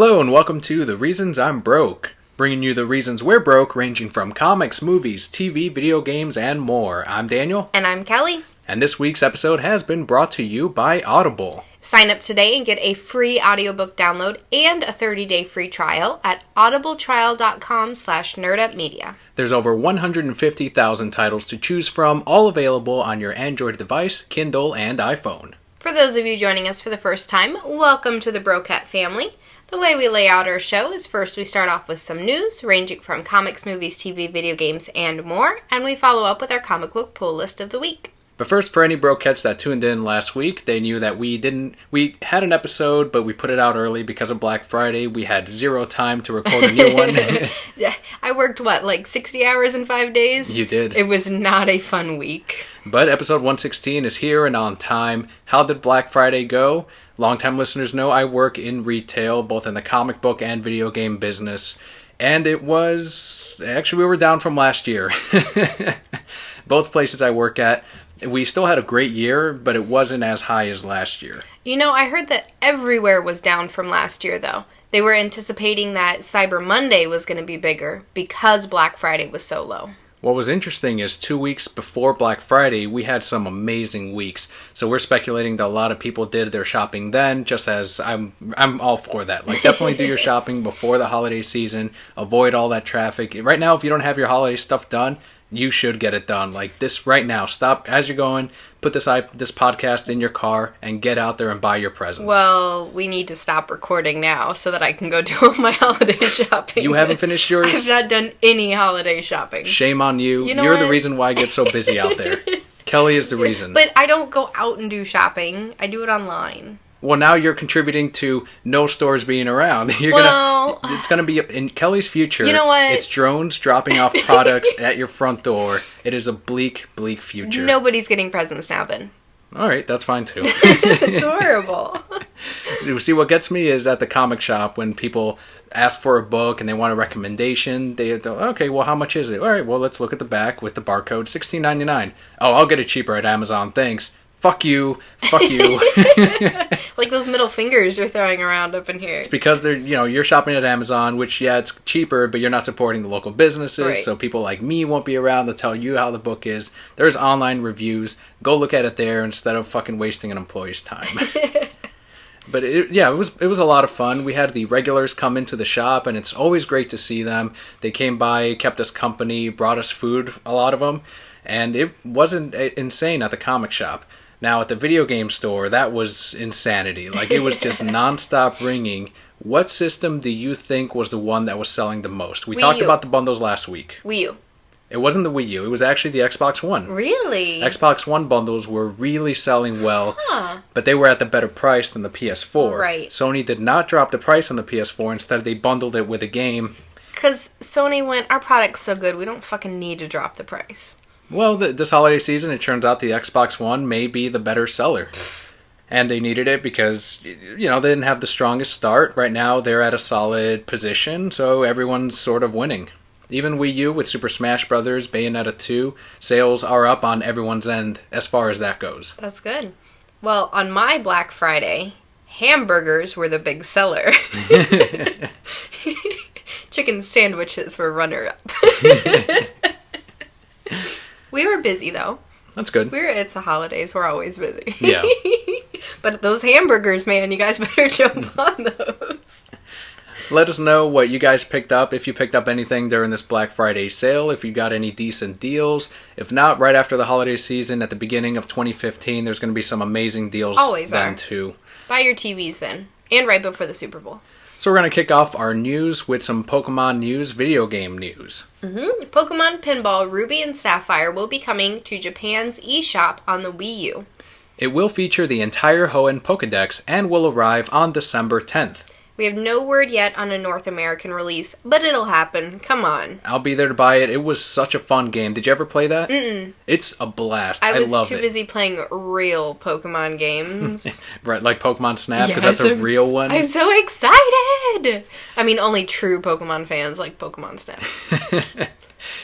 Hello and welcome to The Reasons I'm Broke, bringing you the reasons we're broke, ranging from comics, movies, TV, video games, and more. I'm Daniel. And I'm Kelly. And this week's episode has been brought to you by Audible. Sign up today and get a free audiobook download and a 30-day free trial at audibletrial.com/nerdupmedia. There's over 150,000 titles to choose from, all available on your Android device, Kindle, and iPhone. For those of you joining us for the first time, welcome to the Brocat family. The way we lay out our show is first we start off with some news, ranging from comics, movies, TV, video games, and more, and we follow up with our comic book pull list of the week. But first, for any Brokettes that tuned in last week, they knew that we had an episode, but we put it out early because of Black Friday. We had zero time to record a new one. I worked, 60 hours in 5 days? You did. It was not a fun week. But episode 116 is here and on time. How did Black Friday go? Longtime listeners know I work in retail, both in the comic book and video game business. And it was... Actually, we were down from last year. Both places I work at. We still had a great year, but it wasn't as high as last year. You know, I heard that everywhere was down from last year, though. They were anticipating that Cyber Monday was going to be bigger because Black Friday was so low. What was interesting is 2 weeks before Black Friday, we had some amazing weeks. So we're speculating that a lot of people did their shopping then, just as I'm all for that. Like, definitely do your shopping before the holiday season. Avoid all that traffic. Right now, if you don't have your holiday stuff done, you should get it done. Like this right now. Stop as you're going, put this podcast in your car, and get out there and buy your presents. Well, we need to stop recording now so that I can go do all my holiday shopping. You haven't finished yours? I've not done any holiday shopping. Shame on you. You know You're what? the reason why I get so busy out there. Kelly is the reason. But I don't go out and do shopping. I do it online. Well, now you're contributing to no stores being around. It's gonna be in Kelly's future. You know what? It's drones dropping off products at your front door. It is a bleak, bleak future. Nobody's getting presents now, then. All right, that's fine too. It's horrible. See, what gets me is at the comic shop when people ask for a book and they want a recommendation. They're okay. Well, how much is it? All right. Well, let's look at the back with the barcode. $16.99. Oh, I'll get it cheaper at Amazon. Thanks. Fuck you. Like those middle fingers you're throwing around up in here. It's because you're shopping at Amazon, which, yeah, it's cheaper, but you're not supporting the local businesses, right. So people like me won't be around to tell you how the book is. There's online reviews. Go look at it there instead of fucking wasting an employee's time. But it was a lot of fun. We had the regulars come into the shop, and it's always great to see them. They came by, kept us company, brought us food, a lot of them, and it wasn't insane at the comic shop. Now, at the video game store, that was insanity. Like, it was just nonstop ringing. What system do you think was the one that was selling the most? We talked about the bundles last week. Wii U. It wasn't the Wii U. It was actually the Xbox One. Really? Xbox One bundles were really selling well, but they were at the better price than the PS4. Right. Sony did not drop the price on the PS4. Instead, they bundled it with a game. Because Sony went, our product's so good, we don't fucking need to drop the price. Well, this holiday season, it turns out the Xbox One may be the better seller. And they needed it because, they didn't have the strongest start. Right now, they're at a solid position, so everyone's sort of winning. Even Wii U with Super Smash Bros., Bayonetta 2, sales are up on everyone's end as far as that goes. That's good. Well, on my Black Friday, hamburgers were the big seller. Chicken sandwiches were runner-up. We were busy, though. That's good. It's the holidays. We're always busy. Yeah. But those hamburgers, man, you guys better jump on those. Let us know what you guys picked up, if you picked up anything during this Black Friday sale, if you got any decent deals. If not, right after the holiday season, at the beginning of 2015, there's going to be some amazing deals Always then, are. too. Buy your TVs then. And right before the Super Bowl. So we're going to kick off our news with some Pokemon news, video game news. Pokemon Pinball Ruby and Sapphire will be coming to Japan's eShop on the Wii U. It will feature the entire Hoenn Pokédex and will arrive on December 10th. We have no word yet on a North American release, but it'll happen. Come on. I'll be there to buy it. It was such a fun game. Did you ever play that? Mm-mm. It's a blast. I was love too it. busy playing real Pokemon games. Right, like Pokemon Snap, because Yes, that's a real one. I'm so excited! I mean, only true Pokemon fans like Pokemon Snap.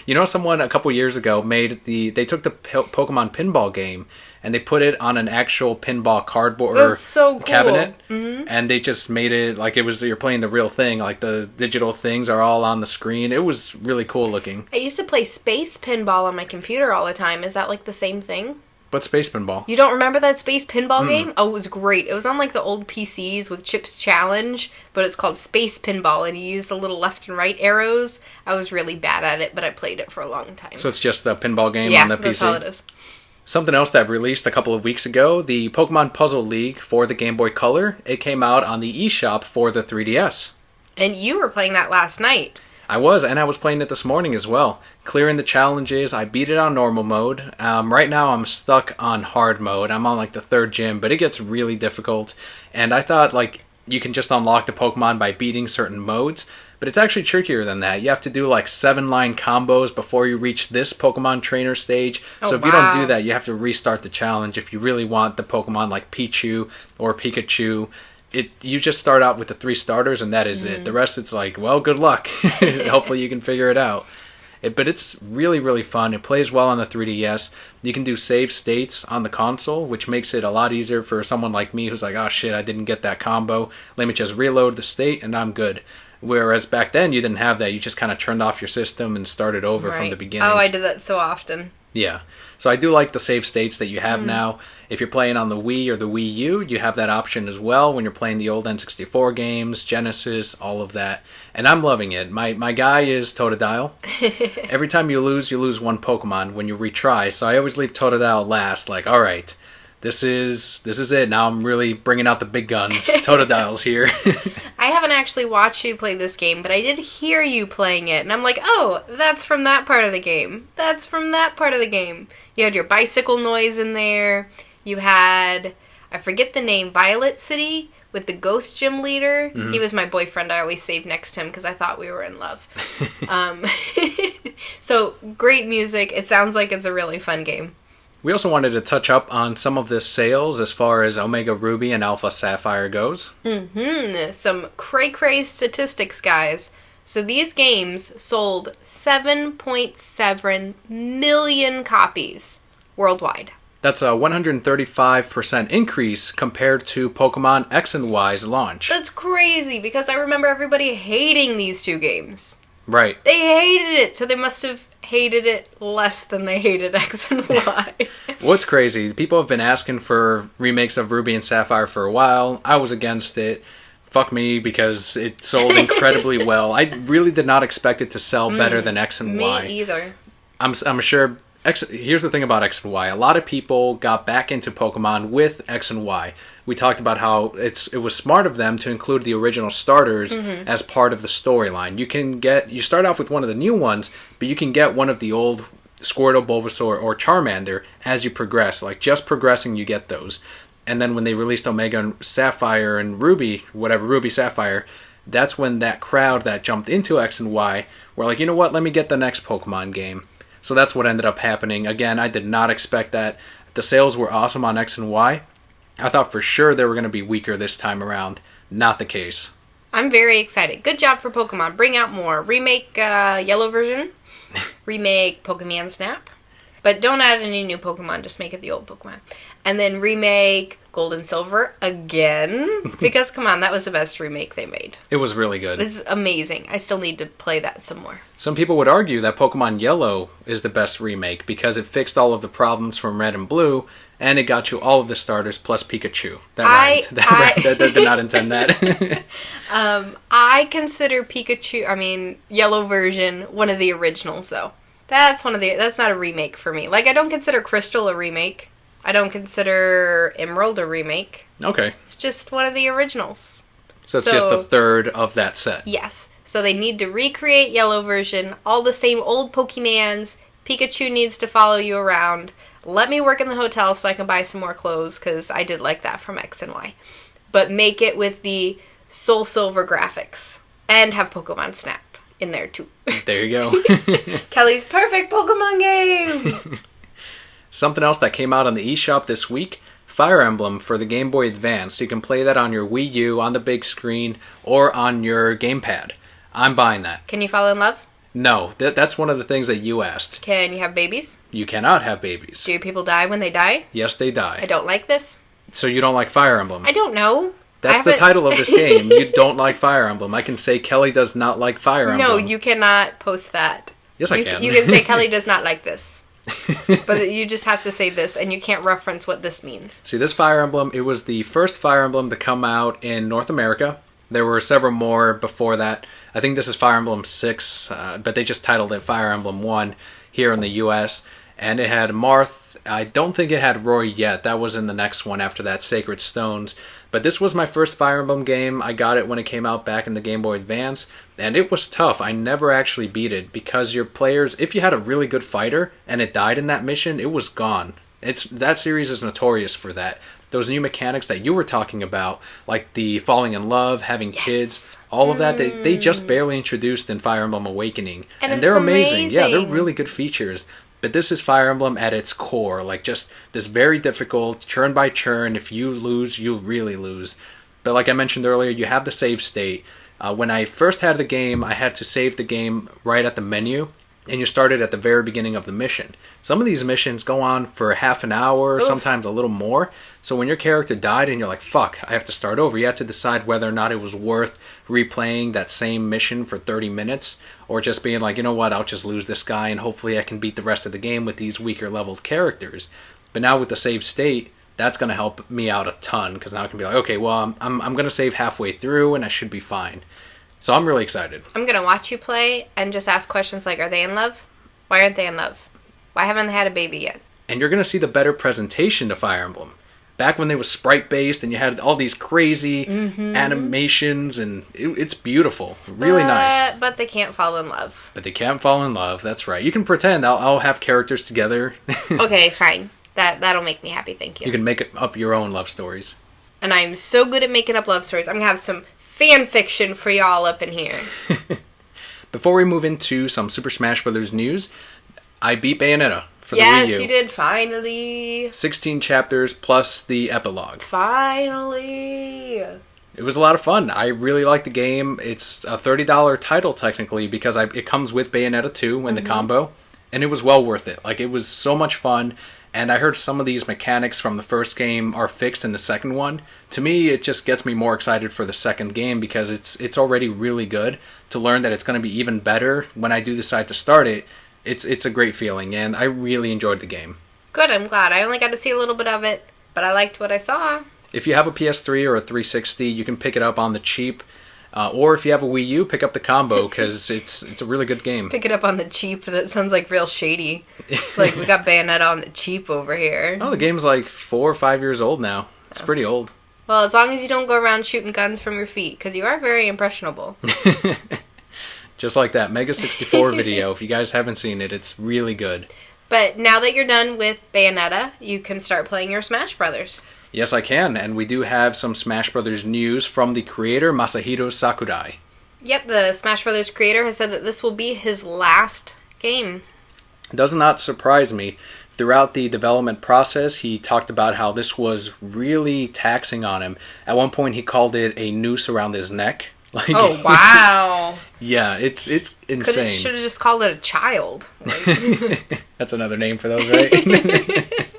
You know, someone a couple years ago they took the Pokemon pinball game and they put it on an actual pinball cardboard That's so cool. cabinet, Mm-hmm. and they just made it like it was you're playing the real thing. Like the digital things are all on the screen. It was really cool looking. I used to play space pinball on my computer all the time. Is that like the same thing? But space pinball. You don't remember that space pinball game? Oh, it was great. It was on like the old PCs with Chip's Challenge, but it's called Space Pinball, and you use the little left and right arrows. I was really bad at it, but I played it for a long time. So it's just a pinball game on the PC? Yeah, that's all it is. Something else that released a couple of weeks ago, the Pokemon Puzzle League for the Game Boy Color. It came out on the eShop for the 3DS. And you were playing that last night. I was playing it this morning as well. Clearing the challenges, I beat it on normal mode. Right now I'm stuck on hard mode. I'm on like the 3rd gym, but it gets really difficult. And I thought like you can just unlock the Pokemon by beating certain modes, but it's actually trickier than that. You have to do like 7-line combos before you reach this Pokemon trainer stage. So if you don't do that, you have to restart the challenge if you really want the Pokemon like Pichu or Pikachu. You just start out with the 3 starters and that is it. The rest it's like, well, good luck. Hopefully you can figure it out. But it's really, really fun. It plays well on the 3DS. You can do save states on the console, which makes it a lot easier for someone like me who's like, oh shit, I didn't get that combo. Let me just reload the state and I'm good. Whereas back then you didn't have that. You just kind of turned off your system and started over from the beginning. Oh, I did that so often. Yeah. So I do like the save states that you have now. If you're playing on the Wii or the Wii U, you have that option as well when you're playing the old N64 games, Genesis, all of that. And I'm loving it. My guy is Totodile. Every time you lose one Pokemon when you retry. So I always leave Totodile last, like, all right, this is it. Now I'm really bringing out the big guns. Totodile's here. I haven't actually watched you play this game, but I did hear you playing it, and I'm like, oh, that's from that part of the game. That's from that part of the game. You had your bicycle noise in there. You had, I forget the name, Violet City with the ghost gym leader. Mm-hmm. He was my boyfriend. I always saved next to him because I thought we were in love. So, great music. It sounds like it's a really fun game. We also wanted to touch up on some of the sales as far as Omega Ruby and Alpha Sapphire goes. Some cray-cray statistics, guys. So these games sold 7.7 million copies worldwide. That's a 135% increase compared to Pokemon X and Y's launch. That's crazy, because I remember everybody hating these 2 games. Right. They hated it, so they must have hated it less than they hated X and Y. What's crazy, people have been asking for remakes of Ruby and Sapphire for a while. I was against it. Fuck me, because it sold incredibly well. I really did not expect it to sell better than X and Y. Me either. I'm sure... Here's the thing about X and Y. A lot of people got back into Pokemon with X and Y. We talked about how it was smart of them to include the original starters as part of the storyline. You start off with one of the new ones, but you can get one of the old Squirtle, Bulbasaur, or Charmander as you progress. Like, just progressing, you get those. And then when they released Omega and Sapphire and Ruby, Ruby Sapphire, that's when that crowd that jumped into X and Y were like, you know what, let me get the next Pokemon game. So that's what ended up happening. Again, I did not expect that. The sales were awesome on X and Y. I thought for sure they were going to be weaker this time around. Not the case. I'm very excited. Good job for Pokemon. Bring out more. Remake Yellow version. Remake Pokemon Snap. But don't add any new Pokemon. Just make it the old Pokemon. And then remake Gold and Silver again. Because, come on, that was the best remake they made. It was really good. It was amazing. I still need to play that some more. Some people would argue that Pokemon Yellow is the best remake because it fixed all of the problems from Red and Blue, and it got you all of the starters plus Pikachu. That rhymed. That did not intend that. I consider Yellow version one of the originals, though. That's not a remake for me. Like, I don't consider Crystal a remake. I don't consider Emerald a remake. Okay. It's just one of the originals. So it's just a third of that set. Yes. So they need to recreate Yellow version, all the same old Pokemans. Pikachu needs to follow you around. Let me work in the hotel so I can buy some more clothes, because I did like that from X and Y. But make it with the Soul Silver graphics. And have Pokemon Snap in there, too. There you go. Kelly's perfect Pokemon game! Something else that came out on the eShop this week, Fire Emblem for the Game Boy Advance. You can play that on your Wii U, on the big screen, or on your gamepad. I'm buying that. Can you fall in love? No, that's one of the things that you asked. Can you have babies? You cannot have babies. Do people die when they die? Yes, they die. I don't like this. So you don't like Fire Emblem? I don't know. That's the title of this game. You don't like Fire Emblem. I can say Kelli does not like Fire Emblem. No, you cannot post that. Yes, I can. You can say Kelli does not like this. But you just have to say this, and you can't reference what this means. See, this Fire Emblem, it was the first Fire Emblem to come out in North America. There were several more before that. I think this is Fire Emblem 6, but they just titled it Fire Emblem 1 here in the US. And it had Marth. I don't think it had Roy yet. That was in the next one after that, Sacred Stones. But this was my first Fire Emblem game. I got it when it came out back in the Game Boy Advance. And it was tough. I never actually beat it because your players, if you had a really good fighter and it died in that mission, it was gone. That series is notorious for that. Those new mechanics that you were talking about, like the falling in love, having kids, all of that, they just barely introduced in Fire Emblem Awakening. And they're amazing. Yeah, they're really good features. But this is Fire Emblem at its core, like just this very difficult, turn by turn. If you lose, you really lose. But like I mentioned earlier, you have the save state. When I first had the game, I had to save the game right at the menu. And you started at the very beginning of the mission. Some of these missions go on for half an hour, sometimes a little more. So when your character died and you're like, fuck, I have to start over, you have to decide whether or not it was worth replaying that same mission for 30 minutes. Or just being like, you know what, I'll just lose this guy and hopefully I can beat the rest of the game with these weaker leveled characters. But now with the save state, that's going to help me out a ton. Because now I can be like, okay, well, I'm going to save halfway through and I should be fine. So I'm really excited. I'm going to watch you play and just ask questions like, are they in love? Why aren't they in love? Why haven't they had a baby yet? And you're going to see the better presentation to Fire Emblem. Back when they was sprite-based and you had all these crazy animations and it's beautiful. Really nice. But they can't fall in love. But they can't fall in love. That's right. You can pretend. I'll have characters together. Okay, fine. That'll make me happy. Thank you. You can make up your own love stories. And I'm so good at making up love stories. I'm going to have some fan fiction for y'all up in here. Before we move into some Super Smash Bros. News, I beat Bayonetta for the Wii U. Yes, you did, finally. 16 chapters plus the epilogue. Finally. It was a lot of fun. I really liked the game. It's a $30 title technically because it comes with Bayonetta 2 in the combo, and it was well worth it. Like, it was so much fun. And I heard some of these mechanics from the first game are fixed in the second one. To me, it just gets me more excited for the second game because it's already really good. To learn that it's going to be even better when I do decide to start it, it's a great feeling, and I really enjoyed the game. Good, I'm glad. I only got to see a little bit of it, but I liked what I saw. If you have a PS3 or a 360, you can pick it up on the cheap. Or if you have a Wii U, pick up the combo because it's a really good game. Pick it up on the cheap. That sounds like real shady. Like, we got Bayonetta on the cheap over here. Oh, the game's like 4 or 5 years old now. It's pretty old. Well, as long as you don't go around shooting guns from your feet, because you are very impressionable. Just like that Mega 64 video. If you guys haven't seen it, it's really good. But now that you're done with Bayonetta, you can start playing your Smash Brothers. Yes, I can, and we do have some Smash Brothers news from the creator, Masahiro Sakurai. Yep, the Smash Brothers creator has said that this will be his last game. It does not surprise me. Throughout the development process, he talked about how this was really taxing on him. At one point, he called it a noose around his neck. Like, oh, wow. Yeah, it's insane. Should have just called it a child. Like. That's another name for those, right?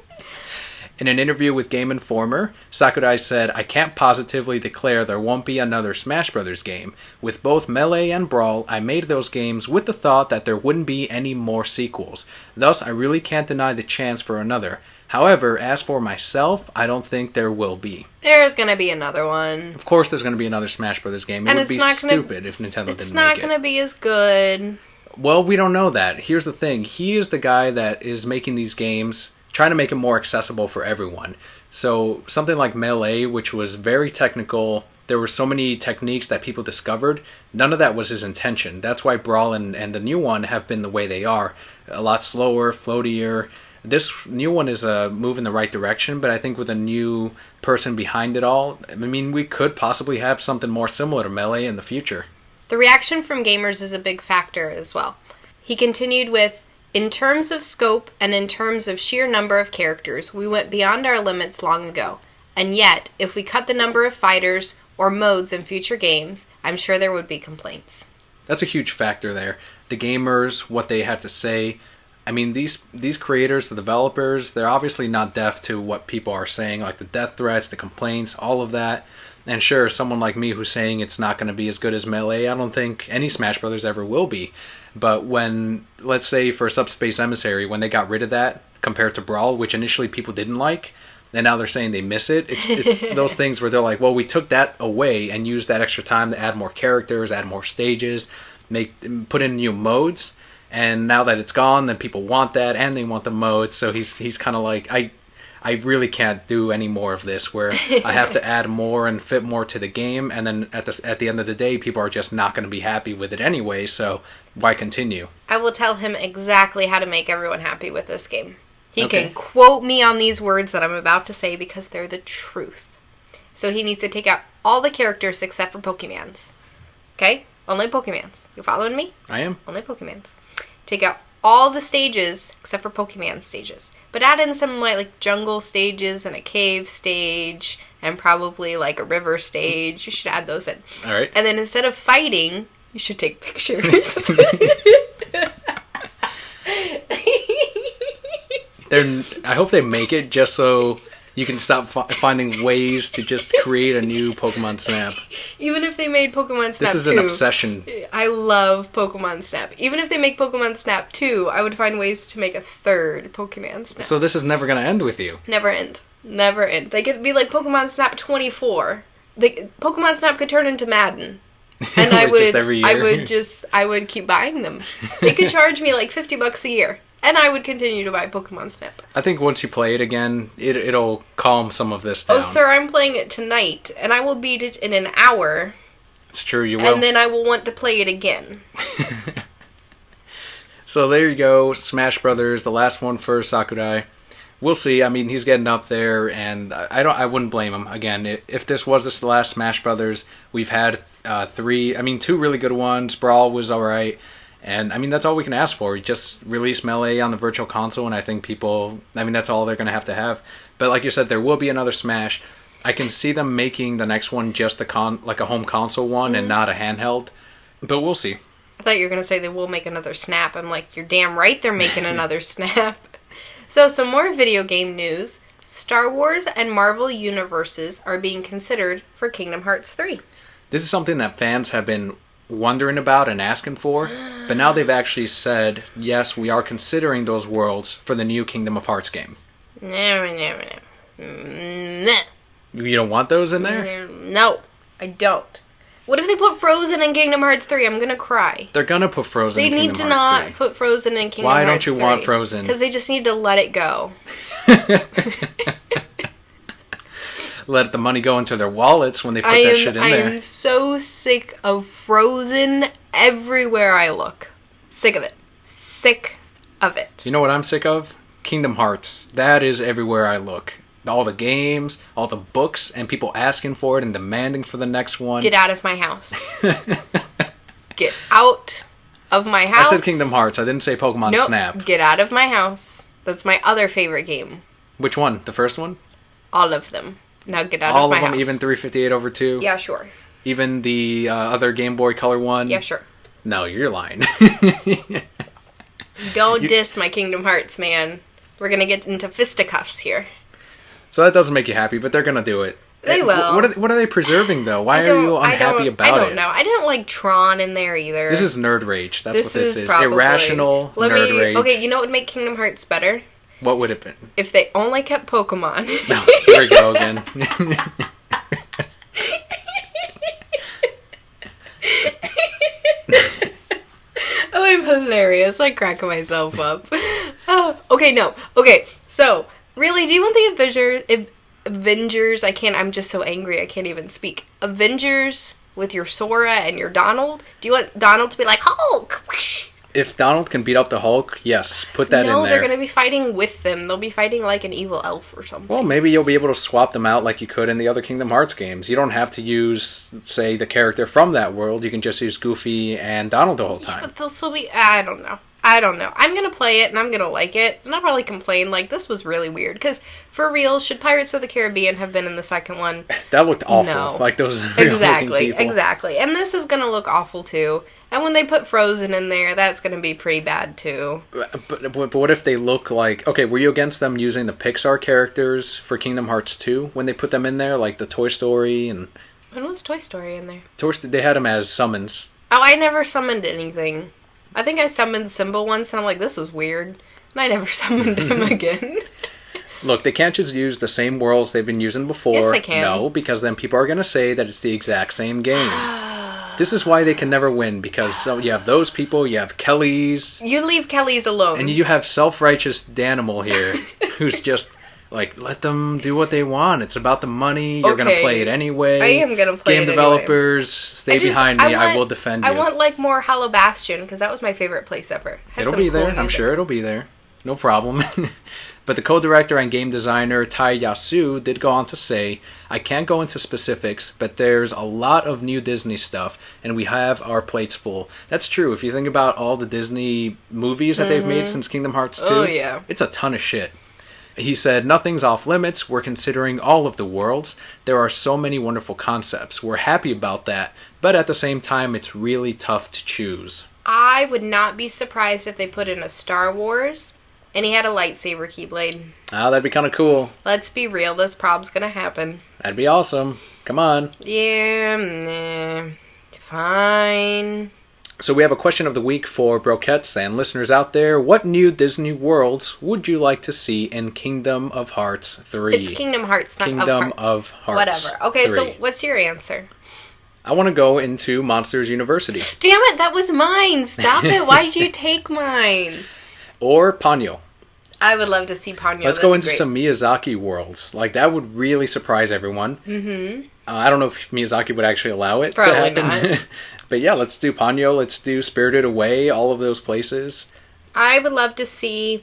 In an interview with Game Informer, Sakurai said, "I can't positively declare there won't be another Smash Bros. Game. With both Melee and Brawl, I made those games with the thought that there wouldn't be any more sequels. Thus, I really can't deny the chance for another. However, as for myself, I don't think there will be." There's going to be another one. Of course there's going to be another Smash Bros. Game. It would be stupid if Nintendo didn't make it. It's not going to be as good. Well, we don't know that. Here's the thing. He is the guy that is making these games, trying to make it more accessible for everyone. So something like Melee, which was very technical, there were so many techniques that people discovered, none of that was his intention. That's why Brawl and the new one have been the way they are. A lot slower, floatier. This new one is a move in the right direction, but I think with a new person behind it all, I mean, we could possibly have something more similar to Melee in the future. The reaction from gamers is a big factor as well. He continued with, "In terms of scope and in terms of sheer number of characters, we went beyond our limits long ago. And yet, if we cut the number of fighters or modes in future games, I'm sure there would be complaints." That's a huge factor there. The gamers, what they had to say. I mean, these creators, the developers, they're obviously not deaf to what people are saying, like the death threats, the complaints, all of that. And sure, someone like me who's saying it's not going to be as good as Melee, I don't think any Smash Brothers ever will be. But when, let's say for Subspace Emissary, when they got rid of that compared to Brawl, which initially people didn't like, and now they're saying they miss it, it's those things where they're like, well, we took that away and used that extra time to add more characters, add more stages, put in new modes. And now that it's gone, then people want that, and they want the modes. So he's kind of like, I really can't do any more of this, where I have to add more and fit more to the game, and then at the end of the day, people are just not going to be happy with it anyway. So why continue? I will tell him exactly how to make everyone happy with this game. He can quote me on these words that I'm about to say because they're the truth. So he needs to take out all the characters except for Pokemons. Okay? Only Pokemons. You following me? I am. Only Pokemons. Take out all the stages except for Pokemon stages. But add in some like jungle stages and a cave stage and probably like a river stage. You should add those in. All right. And then instead of fighting, you should take pictures. I hope they make it just so you can stop finding ways to just create a new Pokemon Snap. Even if they made Pokemon Snap 2. This is an obsession. I love Pokemon Snap. Even if they make Pokemon Snap 2, I would find ways to make a third Pokemon Snap. So this is never going to end with you. Never end. Never end. They could be like Pokemon Snap 24. Pokemon Snap could turn into Madden. And I would just every year. I would keep buying them. They could charge me like $50 a year. And I would continue to buy Pokemon Snap. I think once you play it again, it'll calm some of this down. Oh, sir, I'm playing it tonight, and I will beat it in an hour. It's true, you will. And then I will want to play it again. So there you go, Smash Brothers, the last one for Sakurai. We'll see. I mean, he's getting up there, and I wouldn't blame him. Again, if this was the last Smash Brothers, we've had two really good ones. Brawl was alright. And, I mean, that's all we can ask for. We just release Melee on the Virtual Console, and I think that's all they're going to have. But like you said, there will be another Smash. I can see them making the next one just like a home console one and not a handheld. But we'll see. I thought you were going to say they will make another Snap. I'm like, you're damn right they're making another Snap. So, some more video game news. Star Wars and Marvel universes are being considered for Kingdom Hearts 3. This is something that fans have been wondering about and asking for, but now they've actually said, yes, we are considering those worlds for the new Kingdom of Hearts game. No. You don't want those in there? No, I don't. What if they put Frozen in Kingdom Hearts 3? I'm gonna cry. They're gonna put Frozen in Kingdom Hearts 3. They need to not put Frozen in Kingdom Hearts 3. Why don't you want Frozen? Because they just need to let it go. Let the money go into their wallets when they put that shit in there. I am so sick of Frozen everywhere I look. Sick of it. Sick of it. You know what I'm sick of? Kingdom Hearts. That is everywhere I look. All the games, all the books, and people asking for it and demanding for the next one. Get out of my house. Get out of my house. I said Kingdom Hearts. I didn't say Pokemon Snap. Get out of my house. That's my other favorite game. Which one? The first one? All of them. Now get out all of my house. All of them, even 358/2? Yeah, sure. Even the other Game Boy Color one? Yeah, sure. No, you're lying. Don't diss my Kingdom Hearts, man. We're going to get into fisticuffs here. So that doesn't make you happy, but they're going to do it. They will. What are they preserving, though? Why are you unhappy about it? I don't know. I didn't like Tron in there either. This is nerd rage. That's what this is. Probably. Irrational nerd rage. Okay, you know what would make Kingdom Hearts better? What would it be? If they only kept Pokemon. No, here we go again. Oh, I'm hilarious. I crack myself up. Oh, okay, no. Okay, so, really, do you want the Avengers? I'm just so angry I can't even speak. Avengers with your Sora and your Donald? Do you want Donald to be like, Hulk? If Donald can beat up the Hulk, yes, put that in there. No, they're going to be fighting with them. They'll be fighting like an evil elf or something. Well, maybe you'll be able to swap them out like you could in the other Kingdom Hearts games. You don't have to use, say, the character from that world. You can just use Goofy and Donald the whole time. But they'll still be... I don't know. I don't know. I'm going to play it, and I'm going to like it, and I'll probably complain, like, this was really weird. Because, for real, should Pirates of the Caribbean have been in the second one? That looked awful. No. Like, those real-looking people. Exactly. And this is going to look awful, too. And when they put Frozen in there, that's going to be pretty bad, too. But what if they look like... Okay, were you against them using the Pixar characters for Kingdom Hearts 2 when they put them in there? Like the Toy Story and... When was Toy Story in there? They had them as summons. Oh, I never summoned anything. I think I summoned Simba once, and I'm like, this was weird. And I never summoned him again. Look, they can't just use the same worlds they've been using before. Yes, they can. No, because then people are going to say that it's the exact same game. This is why they can never win, because you have those people, you have Kelly's... You leave Kelly's alone. And you have self-righteous Danimal here, who's just... Like, let them do what they want. It's about the money. You're going to play it anyway. I am going to play it anyway. Game developers, stay behind me. I will defend you. I want, like, more Hollow Bastion, because that was my favorite place ever. It'll be there. I'm sure it'll be there. No problem. But the co-director and game designer, Tai Yasu, did go on to say, I can't go into specifics, but there's a lot of new Disney stuff, and we have our plates full. That's true. If you think about all the Disney movies that they've made since Kingdom Hearts 2, it's a ton of shit. He said, nothing's off limits. We're considering all of the worlds. There are so many wonderful concepts. We're happy about that. But at the same time, it's really tough to choose. I would not be surprised if they put in a Star Wars and he had a lightsaber keyblade. Oh, that'd be kind of cool. Let's be real. This prob's going to happen. That'd be awesome. Come on. Yeah, fine. So we have a question of the week for Broquettes and listeners out there. What new Disney worlds would you like to see in Kingdom of Hearts 3? It's Kingdom Hearts, not Kingdom of Hearts. Whatever. Okay, 3. so what's your answer? I want to go into Monsters University. Damn it, that was mine. Stop it. Why'd you take mine? Or Ponyo. I would love to see Ponyo. Let's go into some Miyazaki worlds. Like, that would really surprise everyone. Mm-hmm. I don't know if Miyazaki would actually allow it to happen. Not. But yeah, let's do Ponyo, let's do Spirited Away, all of those places. I would love to see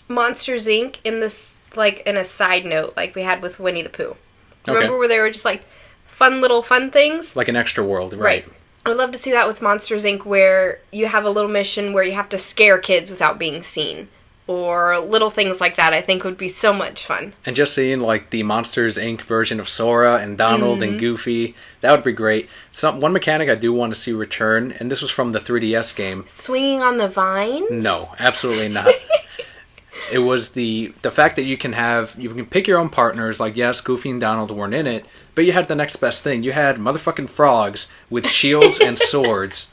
Monsters, Inc. in this, like, in a side note, like we had with Winnie the Pooh. Remember where they were just, like, fun things? Like an extra world, right. I would love to see that with Monsters, Inc., where you have a little mission where you have to scare kids without being seen. Or little things like that, I think would be so much fun. And just seeing, like, the Monsters, Inc. version of Sora and Donald and Goofy, that would be great. One mechanic I do want to see return, and this was from the 3DS game. Swinging on the vines? No, absolutely not. It was the fact that you can pick your own partners, like, yes, Goofy and Donald weren't in it, but you had the next best thing. You had motherfucking frogs with shields and swords.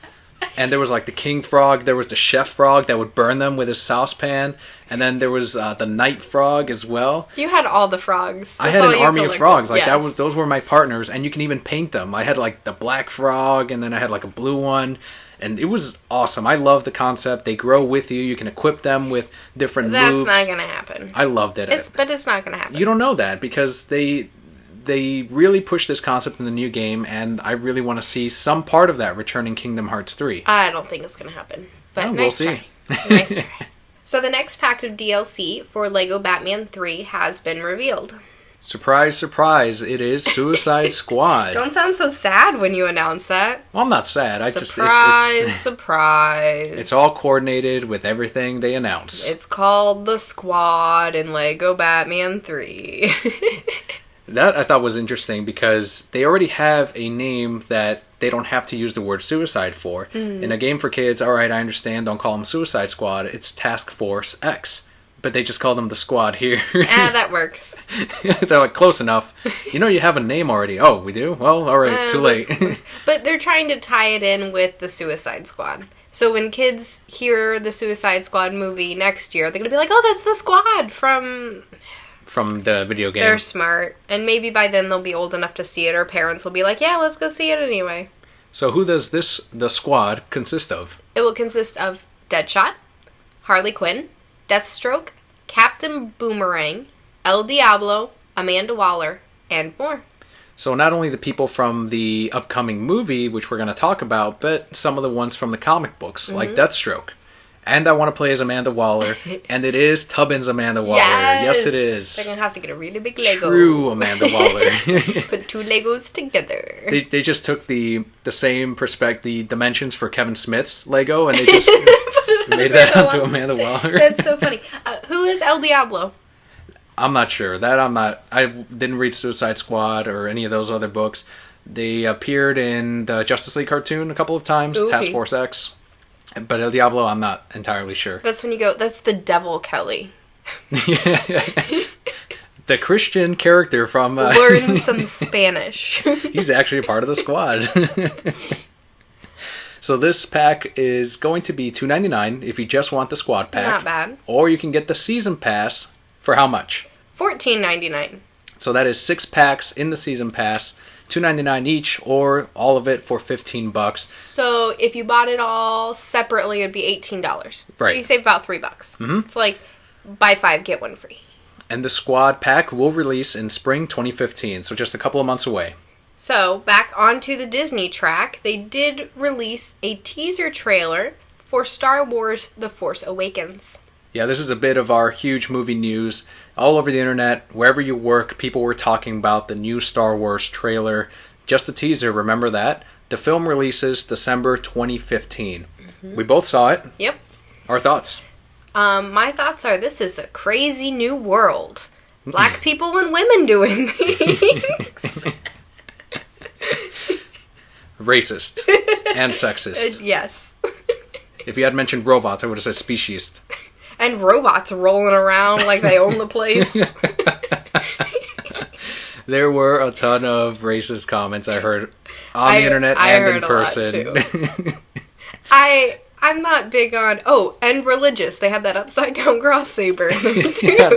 And there was, like, the king frog, there was the chef frog that would burn them with his saucepan, and then there was the night frog as well. You had all the frogs. I had an army of frogs. Like, those were my partners, and you can even paint them. I had, like, the black frog, and then I had, like, a blue one, and it was awesome. I love the concept. They grow with you. You can equip them with different moves. That's not going to happen. I loved it. But it's not going to happen. You don't know that, because they really pushed this concept in the new game, and I really want to see some part of that return in Kingdom Hearts 3. I don't think it's going to happen. But we'll see. Nice try. So the next pack of DLC for LEGO Batman 3 has been revealed. Surprise, surprise, it is Suicide Squad. Don't sound so sad when you announce that. Well, I'm not sad. Surprise. It's all coordinated with everything they announce. It's called The Squad in LEGO Batman 3. That I thought was interesting because they already have a name that they don't have to use the word suicide for. In a game for kids, alright, I understand, don't call them Suicide Squad, it's Task Force X. But they just call them the Squad here. That works. They're like, close enough. You know you have a name already. Oh, we do? Well, alright, too late. But they're trying to tie it in with the Suicide Squad. So when kids hear the Suicide Squad movie next year, they're going to be like, oh, that's the Squad from the video game. They're smart. And maybe by then they'll be old enough to see it, or parents will be like, yeah, let's go see it anyway. So who does the Squad consist of? It will consist of Deadshot, Harley Quinn, Deathstroke, Captain Boomerang, El Diablo, Amanda Waller, and more. So not only the people from the upcoming movie, which we're going to talk about, but some of the ones from the comic books, like Deathstroke. And I want to play as Amanda Waller, and it is Tubbins Amanda Waller. Yes, it is. They're going to have to get a really big Lego. True Amanda Waller. Put two Legos together. They just took the same perspective, the dimensions for Kevin Smith's Lego, and they just Made that onto Amanda Waller. That's so funny. Who is El Diablo? I'm not sure. I didn't read Suicide Squad or any of those other books. They appeared in the Justice League cartoon a couple of times, Ooh, Task Force X. But El Diablo, I'm not entirely sure. That's when you go, that's the devil, Kelly. The Christian character from... Learn some Spanish. He's actually a part of the squad. So this pack is going to be $2.99 if you just want the squad pack. Not bad. Or you can get the season pass for how much? $14.99. So that is 6 packs in the season pass, $2.99 each, or all of it for $15. So if you bought it all separately, it'd be $18. Right. So you save about $3. Mm-hmm. It's like buy 5 get 1 free. And the squad pack will release in spring 2015, so just a couple of months away. So back onto the Disney track, they did release a teaser trailer for Star Wars: The Force Awakens. Yeah, this is a bit of our huge movie news. All over the internet, wherever you work, people were talking about the new Star Wars trailer. Just a teaser, remember that? The film releases December 2015. Mm-hmm. We both saw it. Yep. Our thoughts? My thoughts are this is a crazy new world. Black people and women doing things. Racist. And sexist. Yes. If you had mentioned robots, I would have said speciesist. And robots rolling around like they own the place. There were a ton of racist comments I heard on the internet and in person. I'm not big on... Oh, and religious. They had that upside down cross saber in them too. Yeah.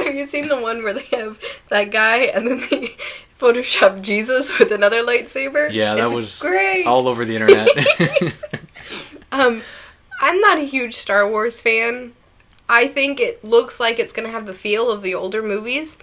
Have you seen the one where they have that guy and then they Photoshop Jesus with another lightsaber? Yeah, that was great. All over the internet. I'm not a huge Star Wars fan. I think it looks like it's going to have the feel of the older movies,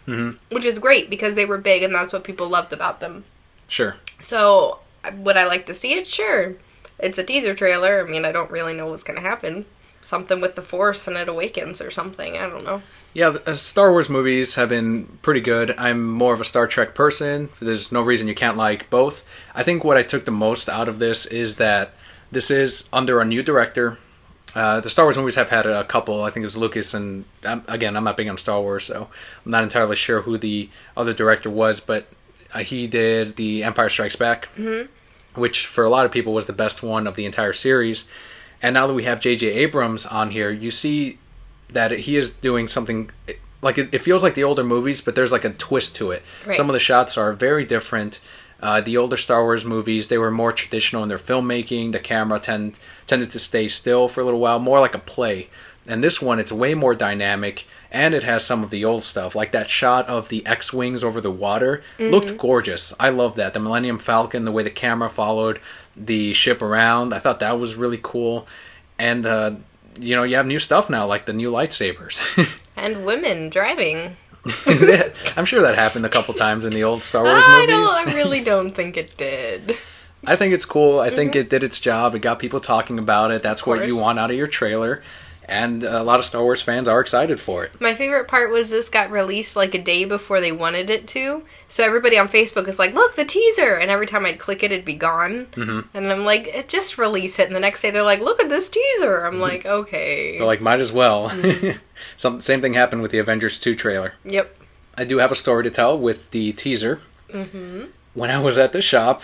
which is great because they were big and that's what people loved about them. Sure. So, would I like to see it? Sure. It's a teaser trailer. I mean, I don't really know what's going to happen. Something with the Force and it awakens or something. I don't know. Yeah, the Star Wars movies have been pretty good. I'm more of a Star Trek person. There's no reason you can't like both. I think what I took the most out of this is that this is under a new director. The Star Wars movies have had a couple. I think it was Lucas, and again, I'm not big on Star Wars, so I'm not entirely sure who the other director was, but he did The Empire Strikes Back, which for a lot of people was the best one of the entire series. And now that we have J.J. Abrams on here, you see that he is doing something, like it feels like the older movies, but there's like a twist to it. Right. Some of the shots are very different. The older Star Wars movies, they were more traditional in their filmmaking. The camera tended to stay still for a little while, more like a play. And this one, it's way more dynamic, and it has some of the old stuff. Like that shot of the X-Wings over the water looked gorgeous. I love that. The Millennium Falcon, the way the camera followed the ship around, I thought that was really cool. And, you know, you have new stuff now, like the new lightsabers. And women driving. I'm sure that happened a couple times in the old Star Wars movies. I really don't think it did. I think it's cool. I think it did its job. It got people talking about it. That's what you want out of your trailer. And a lot of Star Wars fans are excited for it. My favorite part was this got released like a day before they wanted it to. So everybody on Facebook is like, look, the teaser! And every time I'd click it, it'd be gone. Mm-hmm. And I'm like, just release it. And the next day they're like, look at this teaser! I'm like, okay. They're like, might as well. Mm-hmm. Same thing happened with the Avengers 2 trailer. Yep. I do have a story to tell with the teaser. Mm-hmm. When I was at the shop,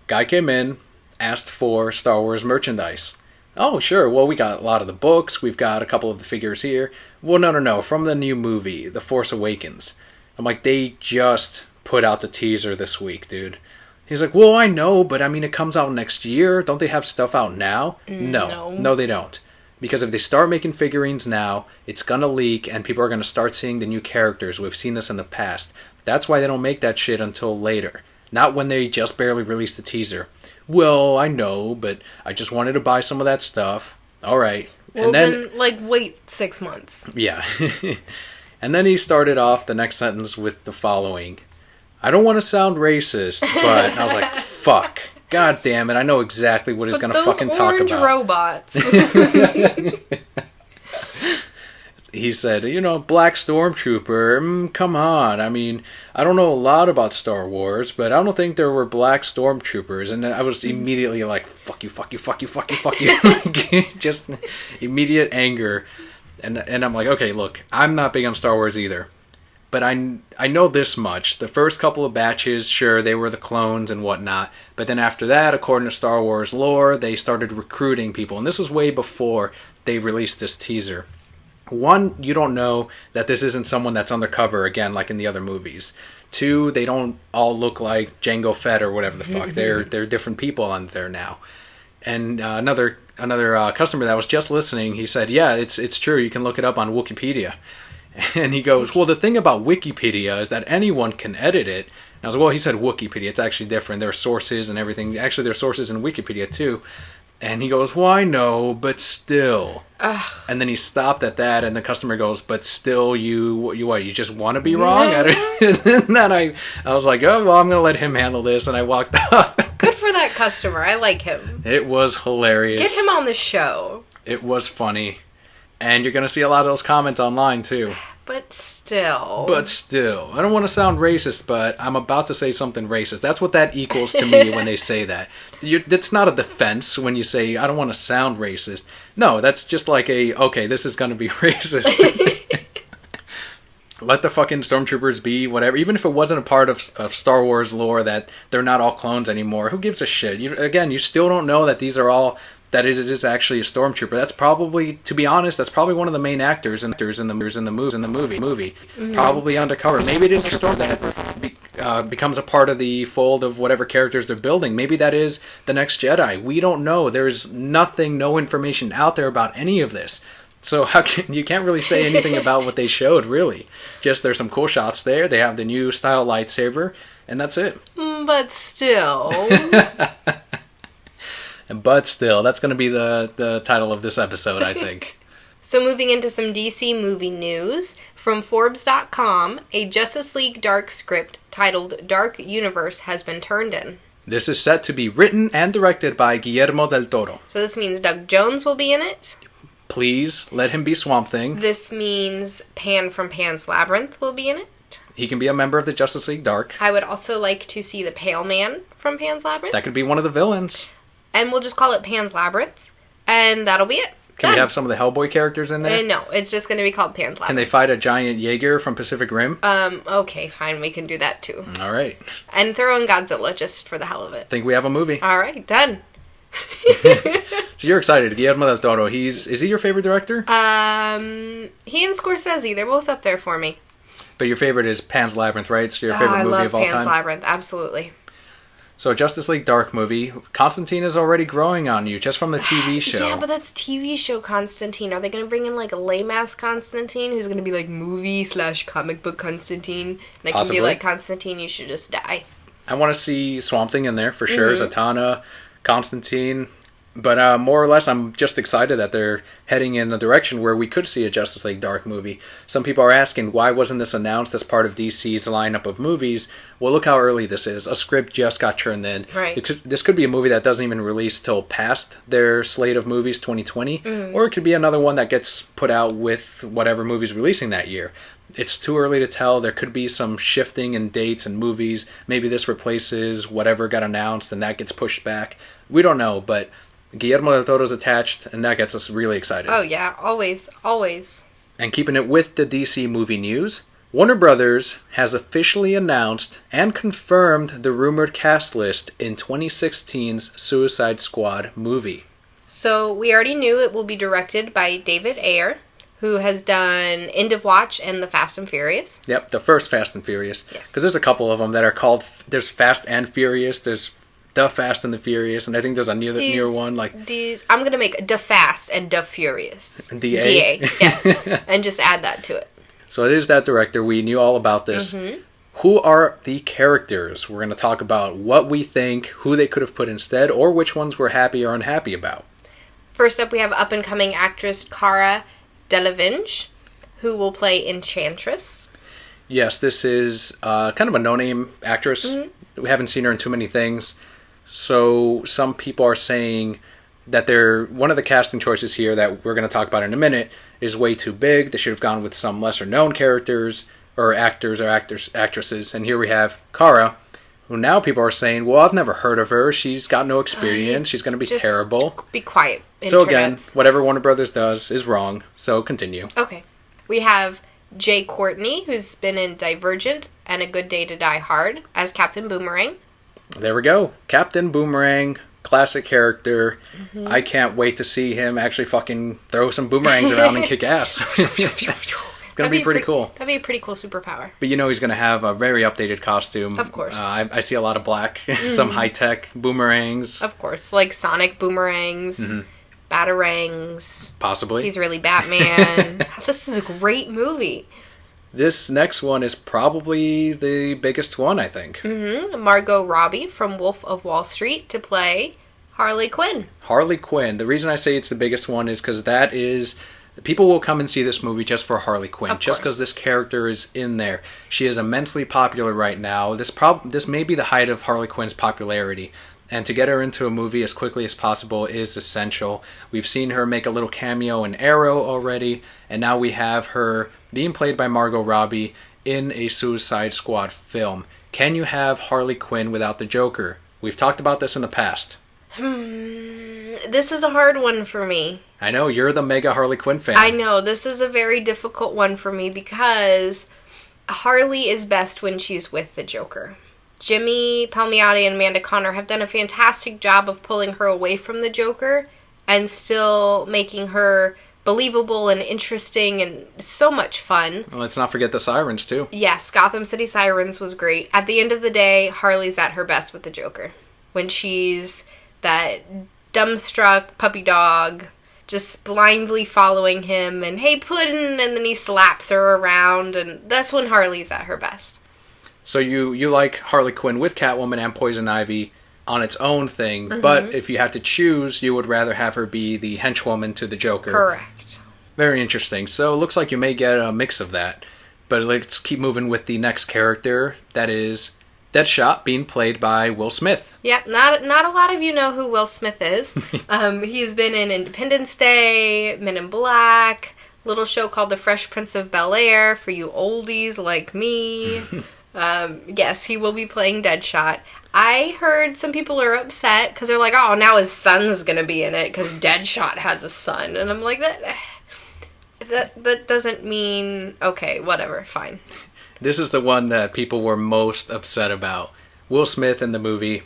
guy came in, asked for Star Wars merchandise. Oh, sure. Well, we got a lot of the books. We've got a couple of the figures here. Well, no. From the new movie, The Force Awakens. I'm like, they just put out the teaser this week, dude. He's like, well, I know, but I mean, it comes out next year. Don't they have stuff out now? No, they don't. Because if they start making figurines now, it's going to leak and people are going to start seeing the new characters. We've seen this in the past. That's why they don't make that shit until later. Not when they just barely released the teaser. Well, I know, but I just wanted to buy some of that stuff. All right. Well, and then wait 6 months. Yeah. And then he started off the next sentence with the following. I don't want to sound racist, but I was like, fuck. God damn it. I know exactly what he's going to fucking talk about. Robots. he said, Black Stormtrooper, come on. I mean, I don't know a lot about Star Wars, but I don't think there were Black Stormtroopers. And I was immediately like, fuck you, fuck you, fuck you, fuck you, fuck you. Just immediate anger. And I'm like, okay, look, I'm not big on Star Wars either. But I know this much. The first couple of batches, sure, they were the clones and whatnot. But then after that, according to Star Wars lore, they started recruiting people. And this was way before they released this teaser. One, you don't know that this isn't someone that's undercover again, like in the other movies. Two, they don't all look like Jango Fett or whatever the fuck. They're different people on there now. And another customer that was just listening, he said, yeah, it's true. You can look it up on Wikipedia. And he goes, well, the thing about Wikipedia is that anyone can edit it. And I was like, well, he said Wikipedia. It's actually different. There are sources and everything. Actually, there are sources in Wikipedia too. And he goes, well, I know, but still. Ugh. And then he stopped at that, and the customer goes, but still, you just want to be wrong at it? And then I was like, oh, well, I'm going to let him handle this, and I walked off. Good for that customer. I like him. It was hilarious. Get him on the show. It was funny. And you're going to see a lot of those comments online, too. But still. I don't want to sound racist, but I'm about to say something racist. That's what that equals to me when they say that. That's not a defense when you say, I don't want to sound racist. No, that's just like okay, this is going to be racist. Let the fucking stormtroopers be, whatever. Even if it wasn't a part of Star Wars lore that they're not all clones anymore, who gives a shit? You still don't know that these are all... that it is actually a stormtrooper. That's probably, to be honest, that's probably one of the main actors in the movie. Mm-hmm. Probably undercover. Maybe it is a storm that becomes a part of the fold of whatever characters they're building. Maybe that is the next Jedi. We don't know. There's no information out there about any of this. So you can't really say anything about what they showed, really. Just there's some cool shots there. They have the new style lightsaber, and that's it. But still... But still, that's going to be the title of this episode, I think. So moving into some DC movie news, from Forbes.com, a Justice League Dark script titled Dark Universe has been turned in. This is set to be written and directed by Guillermo del Toro. So this means Doug Jones will be in it. Please, let him be Swamp Thing. This means Pan from Pan's Labyrinth will be in it. He can be a member of the Justice League Dark. I would also like to see the Pale Man from Pan's Labyrinth. That could be one of the villains. And we'll just call it Pan's Labyrinth. And that'll be it. Can we have some of the Hellboy characters in there? No, it's just going to be called Pan's Labyrinth. Can they fight a giant Jaeger from Pacific Rim? Okay, fine. We can do that too. All right. And throw in Godzilla just for the hell of it. Think we have a movie. All right, done. So you're excited. Guillermo del Toro. Is he your favorite director? He and Scorsese. They're both up there for me. But your favorite is Pan's Labyrinth, right? It's your favorite movie of all time? I love Pan's Labyrinth. Absolutely. So, Justice League Dark movie. Constantine is already growing on you, just from the TV show. Yeah, but that's TV show Constantine. Are they going to bring in, like, a lame-ass Constantine who's going to be, like, movie/comic book Constantine? And it can be like, Constantine, you should just die. I want to see Swamp Thing in there, for sure. Zatanna, Constantine. But more or less, I'm just excited that they're heading in a direction where we could see a Justice League Dark movie. Some people are asking, why wasn't this announced as part of DC's lineup of movies? Well, look how early this is. A script just got turned in. Right. This could be a movie that doesn't even release till past their slate of movies, 2020. Or it could be another one that gets put out with whatever movie's releasing that year. It's too early to tell. There could be some shifting in dates and movies. Maybe this replaces whatever got announced and that gets pushed back. We don't know, but... Guillermo del Toro's attached, and that gets us really excited. Oh, yeah. Always. Always. And keeping it with the DC movie news, Warner Brothers has officially announced and confirmed the rumored cast list in 2016's Suicide Squad movie. So, we already knew it will be directed by David Ayer, who has done End of Watch and The Fast and Furious. Yep, the first Fast and Furious. Yes. Because there's a couple of them that are called... There's Fast and Furious, there's... The Fast and the Furious, and I think there's a near one like... I'm going to make The Fast and The Furious. DA? DA, yes. And just add that to it. So it is that director. We knew all about this. Who are the characters? We're going to talk about what we think, who they could have put instead, or which ones we're happy or unhappy about. First up, we have up-and-coming actress Cara Delevingne, who will play Enchantress. Yes, this is kind of a no-name actress. We haven't seen her in too many things. So some people are saying that one of the casting choices here that we're going to talk about in a minute is way too big. They should have gone with some lesser known characters or actresses. And here we have Kara, who now people are saying, well, I've never heard of her. She's got no experience. She's going to be terrible. Be quiet. So again, whatever Warner Brothers does is wrong. So continue. Okay. We have Jay Courtney, who's been in Divergent and A Good Day to Die Hard as Captain Boomerang. There we go. Captain Boomerang, classic character. Mm-hmm. I can't wait to see him actually fucking throw some boomerangs around and kick ass. It's going to be pretty cool. That'd be a pretty cool superpower. But he's going to have a very updated costume. Of course. I see a lot of black, some high-tech boomerangs. Of course. Like Sonic boomerangs, batarangs. Possibly. He's really Batman. This is a great movie. This next one is probably the biggest one, I think. Margot Robbie from Wolf of Wall Street to play Harley Quinn. Harley Quinn. The reason I say it's the biggest one is because that is... People will come and see this movie just for Harley Quinn, just because this character is in there. She is immensely popular right now. This may be the height of Harley Quinn's popularity, and to get her into a movie as quickly as possible is essential. We've seen her make a little cameo in Arrow already, and now we have her being played by Margot Robbie in a Suicide Squad film. Can you have Harley Quinn without the Joker? We've talked about this in the past. This is a hard one for me. I know, you're the mega Harley Quinn fan. I know, this is a very difficult one for me because Harley is best when she's with the Joker. Jimmy Palmiotti and Amanda Conner have done a fantastic job of pulling her away from the Joker and still making her believable and interesting and so much fun. Well, let's not forget the Sirens, too. Yes, Gotham City Sirens was great. At the end of the day, Harley's at her best with the Joker. When she's that dumbstruck puppy dog, just blindly following him, and hey, Puddin', and then he slaps her around, and that's when Harley's at her best. So you like Harley Quinn with Catwoman and Poison Ivy on its own thing, but if you had to choose, you would rather have her be the henchwoman to the Joker. Correct. Very interesting. So it looks like you may get a mix of that. But let's keep moving with the next character, that is Deadshot, being played by Will Smith. Yeah, not a lot of you know who Will Smith is. He's been in Independence Day, Men in Black, little show called The Fresh Prince of Bel-Air for you oldies like me. Yes, he will be playing Deadshot. I heard some people are upset because they're like, oh, now his son's going to be in it because Deadshot has a son. And I'm like, that doesn't mean... Okay, whatever, fine. This is the one that people were most upset about. Will Smith in the movie.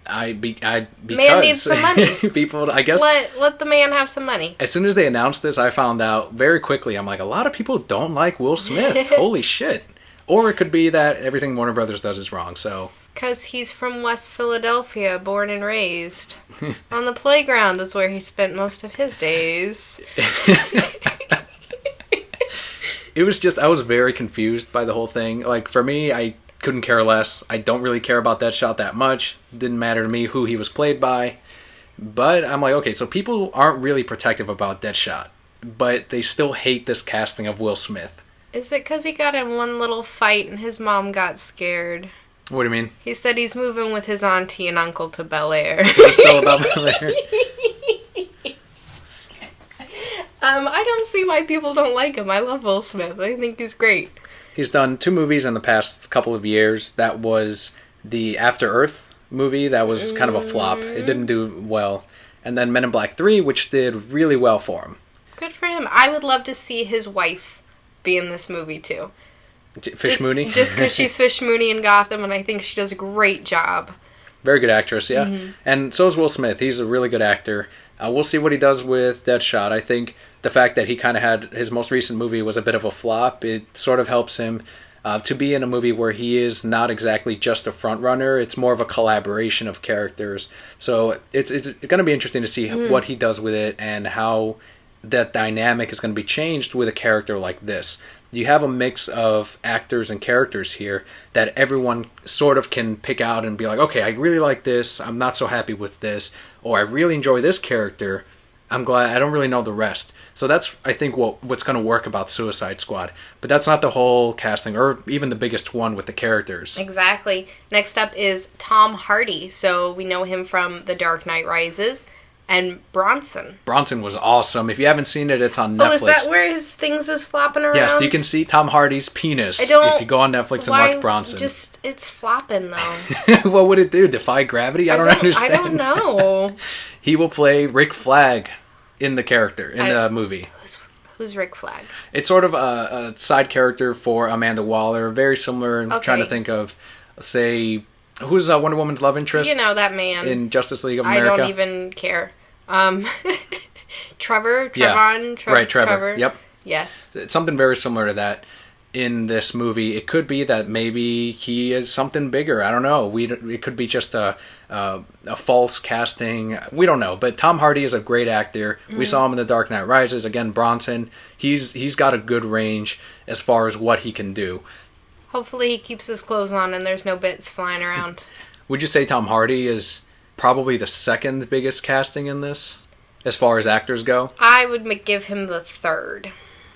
Because man needs some money. People, I guess. Let the man have some money. As soon as they announced this, I found out very quickly. I'm like, a lot of people don't like Will Smith. Holy shit. Or it could be that everything Warner Brothers does is wrong. So. Because he's from West Philadelphia, born and raised. On the playground is where he spent most of his days. It was just, I was very confused by the whole thing. Like, for me, I couldn't care less. I don't really care about Deadshot that much. Didn't matter to me who he was played by. But I'm like, okay, so people aren't really protective about Deadshot. But they still hate this casting of Will Smith. Is it because he got in one little fight and his mom got scared? What do you mean? He said he's moving with his auntie and uncle to Bel-Air. Is it still about Bel-Air? I don't see why people don't like him. I love Will Smith. I think he's great. He's done 2 movies in the past couple of years. That was the After Earth movie. That was kind of a flop. It didn't do well. And then Men in Black 3, which did really well for him. Good for him. I would love to see his wife be in this movie, too. Fish Mooney? Just because she's Fish Mooney in Gotham, and I think she does a great job. Very good actress, yeah. And so is Will Smith. He's a really good actor. We'll see what he does with Deadshot. I think the fact that he kind of had his most recent movie was a bit of a flop, it sort of helps him to be in a movie where he is not exactly just a front runner. It's more of a collaboration of characters. So it's going to be interesting to see what he does with it and how that dynamic is going to be changed with a character like this. You have a mix of actors and characters here that everyone sort of can pick out and be like, okay, I really like this, I'm not so happy with this, or I really enjoy this character, I'm glad, I don't really know the rest. So that's, I think, what's going to work about Suicide Squad. But that's not the whole casting, or even the biggest one with the characters. Exactly. Next up is Tom Hardy. So we know him from The Dark Knight Rises And Bronson. Bronson was awesome. If you haven't seen it, it's on Netflix. Oh, is that where his things is flopping around? Yes, you can see Tom Hardy's penis if you go on Netflix and watch Bronson. It's flopping, thoe. What would it do? Defy gravity? I don't understand. I don't know. He will play Rick Flag in the movie. Who's Rick Flag? It's sort of a side character for Amanda Waller. Very similar. I'm trying to think of, say, who's Wonder Woman's love interest? You know, that man. In Justice League of America. I don't even care. Trevor? Right, Trevor. Yep. Yes. It's something very similar to that in this movie. It could be that maybe he is something bigger. I don't know. It could be just a false casting. We don't know. But Tom Hardy is a great actor. Mm-hmm. We saw him in The Dark Knight Rises. Again, Bronson. He's got a good range as far as what he can do. Hopefully he keeps his clothes on and there's no bits flying around. Would you say Tom Hardy is probably the second biggest casting in this, as far as actors go? I would give him the third.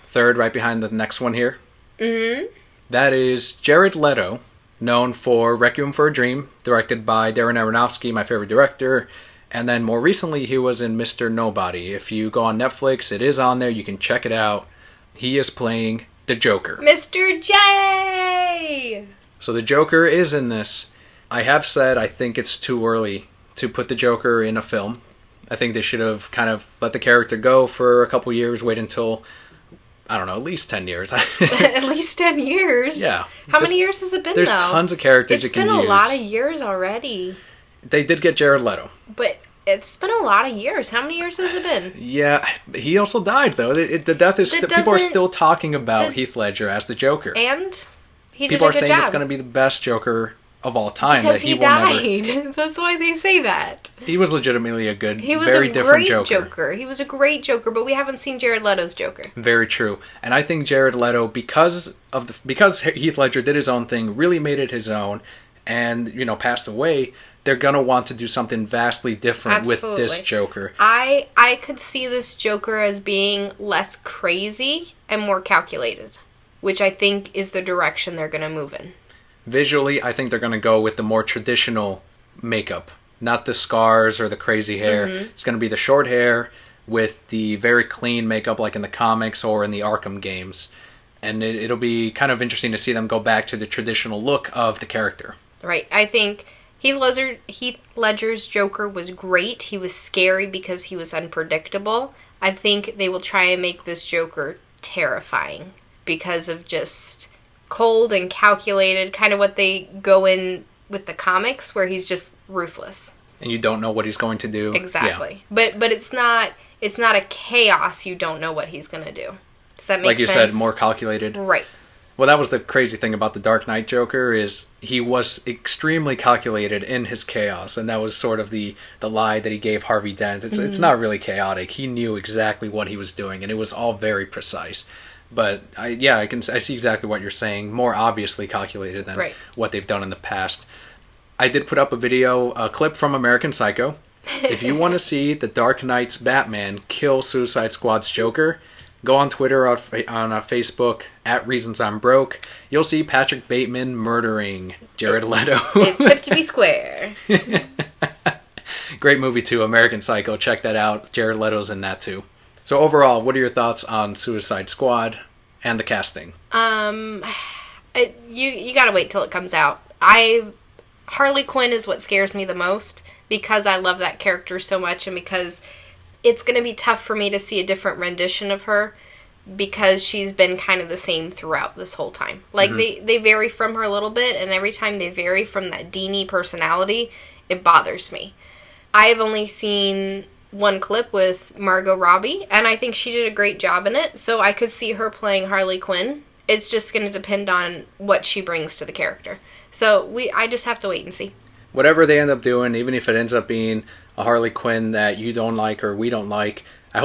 Third, right behind the next one here? Mm-hmm. That is Jared Leto, known for Requiem for a Dream, directed by Darren Aronofsky, my favorite director. And then more recently, he was in Mr. Nobody. If you go on Netflix, it is on there. You can check it out. He is playing the Joker. Mr. J! So the Joker is in this. I have said I think it's too early to put the Joker in a film. I think they should have kind of let the character go for a couple years, wait until, I don't know, at least 10 years. At least 10 years? Yeah. How many years has it been, there's tons of characters you can use. It's been a lot of years already. They did get Jared Leto. But it's been a lot of years. How many years has it been? Yeah. He also died, though. The death is... people are still talking about Heath Ledger as the Joker. And he did people a good job. People are saying it's going to be the best Joker of all time. Because that he died. That's why they say that. He was legitimately a good, very different Joker. He was a great Joker, but we haven't seen Jared Leto's Joker. Very true. And I think Jared Leto, because Heath Ledger did his own thing, really made it his own, and passed away, they're gonna want to do something vastly different with this Joker. I could see this Joker as being less crazy and more calculated, which I think is the direction they're gonna move in. Visually, I think they're going to go with the more traditional makeup. Not the scars or the crazy hair. Mm-hmm. It's going to be the short hair with the very clean makeup like in the comics or in the Arkham games. And it'll be kind of interesting to see them go back to the traditional look of the character. Right. I think Heath Ledger's Joker was great. He was scary because he was unpredictable. I think they will try and make this Joker terrifying because of just... cold and calculated, kind of what they go in with the comics, where he's just ruthless. And you don't know what he's going to do. Exactly. Yeah. But it's not a chaos. You don't know what he's going to do. Does that make sense? Like you said, more calculated. Right. Well, that was the crazy thing about the Dark Knight Joker, is he was extremely calculated in his chaos, and that was sort of the lie that he gave Harvey Dent. It's not really chaotic. He knew exactly what he was doing, and it was all very precise. But I see exactly what you're saying. More obviously calculated than what they've done in the past. I did put up a clip from American Psycho. If you want to see the Dark Knight's Batman kill Suicide Squad's Joker, go on Twitter or on Facebook @ReasonsI'mBroke. You'll see Patrick Bateman murdering Jared Leto. It's hip to be square. Great movie too, American Psycho. Check that out. Jared Leto's in that too. So overall, what are your thoughts on Suicide Squad and the casting? You gotta wait till it comes out. Harley Quinn is what scares me the most, because I love that character so much, and because it's gonna be tough for me to see a different rendition of her, because she's been kind of the same throughout this whole time. Like, they vary from her a little bit, and every time they vary from that Deanie personality, it bothers me. I have only seen one clip with Margot Robbie, and I think she did a great job in it, so I could see her playing Harley Quinn. It's just going to depend on what she brings to the character. So I just have to wait and see. Whatever they end up doing, even if it ends up being a Harley Quinn that you don't like or we don't like, I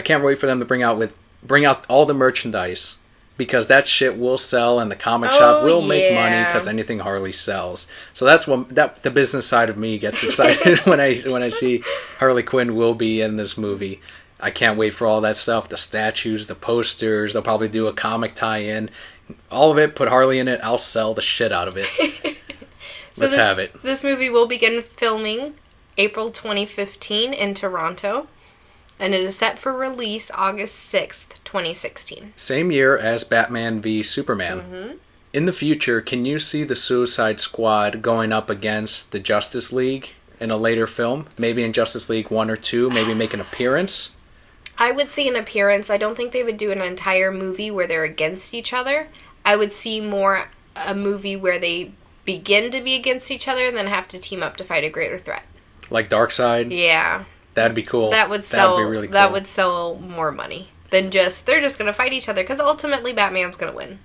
can't wait for them to bring out all the merchandise, because that shit will sell and the comic shop will make money, because anything Harley sells. So that's the business side of me gets excited when I see Harley Quinn will be in this movie. I can't wait for all that stuff, the statues, the posters. They'll probably do a comic tie-in. All of it, put Harley in it, I'll sell the shit out of it. Let's have it. This movie will begin filming April 2015 in Toronto. And it is set for release August 6th, 2016. Same year as Batman v Superman. Mm-hmm. In the future, can you see the Suicide Squad going up against the Justice League in a later film? Maybe in Justice League 1 or 2, maybe make an appearance? I would see an appearance. I don't think they would do an entire movie where they're against each other. I would see more a movie where they begin to be against each other and then have to team up to fight a greater threat. Like Darkseid? Yeah. That'd be cool. That would sell. That'd be really cool. That would sell more money than they're just going to fight each other, because ultimately Batman's going to win.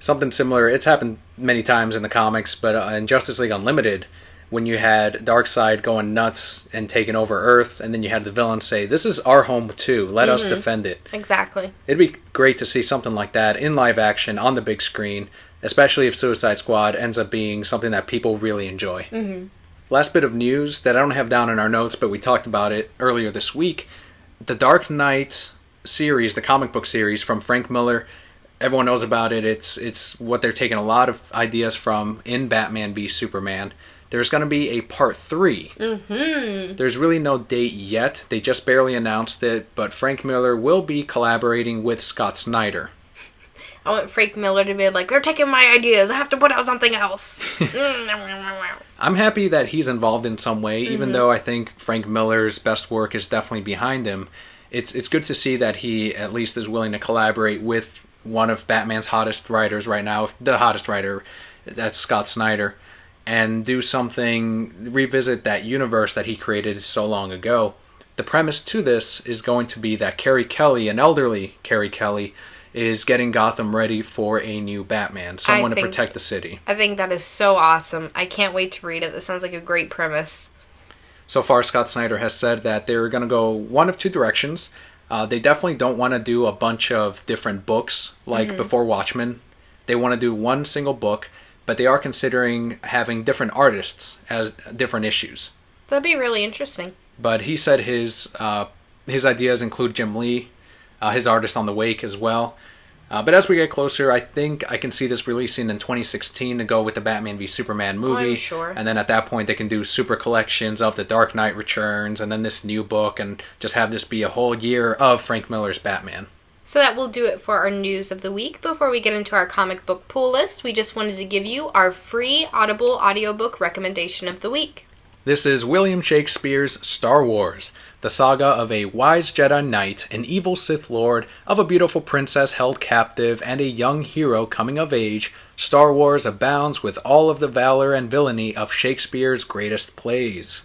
Something similar. It's happened many times in the comics, but in Justice League Unlimited, when you had Darkseid going nuts and taking over Earth, and then you had the villain say, "This is our home too. Let us defend it." Exactly. It'd be great to see something like that in live action on the big screen, especially if Suicide Squad ends up being something that people really enjoy. Mm-hmm. Last bit of news that I don't have down in our notes, but we talked about it earlier this week. The Dark Knight series, the comic book series from Frank Miller, everyone knows about it. It's what they're taking a lot of ideas from in Batman v Superman. There's going to be a part 3. Mm-hmm. There's really no date yet. They just barely announced it, but Frank Miller will be collaborating with Scott Snyder. I want Frank Miller to be like, they're taking my ideas. I have to put out something else. I'm happy that he's involved in some way, even though I think Frank Miller's best work is definitely behind him. It's good to see that he at least is willing to collaborate with one of Batman's hottest writers right now, the hottest writer, that's Scott Snyder, and do something, revisit that universe that he created so long ago. The premise to this is going to be that Carrie Kelly, an elderly Carrie Kelly, is getting Gotham ready for a new Batman, someone to protect the city. I think that is so awesome. I can't wait to read it. That sounds like a great premise. So far, Scott Snyder has said that they're going to go one of two directions. They definitely don't want to do a bunch of different books like before Watchmen. They want to do one single book, but they are considering having different artists as different issues. That'd be really interesting. But he said his ideas include Jim Lee, his artist on the Wake as well. But as we get closer, I think I can see this releasing in 2016 to go with the Batman v Superman movie. I'm sure. And then at that point, they can do super collections of The Dark Knight Returns and then this new book and just have this be a whole year of Frank Miller's Batman. So that will do it for our news of the week. Before we get into our comic book pool list, we just wanted to give you our free Audible audiobook recommendation of the week. This is William Shakespeare's Star Wars, the saga of a wise Jedi Knight, an evil Sith Lord, of a beautiful princess held captive, and a young hero coming of age. Star Wars abounds with all of the valor and villainy of Shakespeare's greatest plays.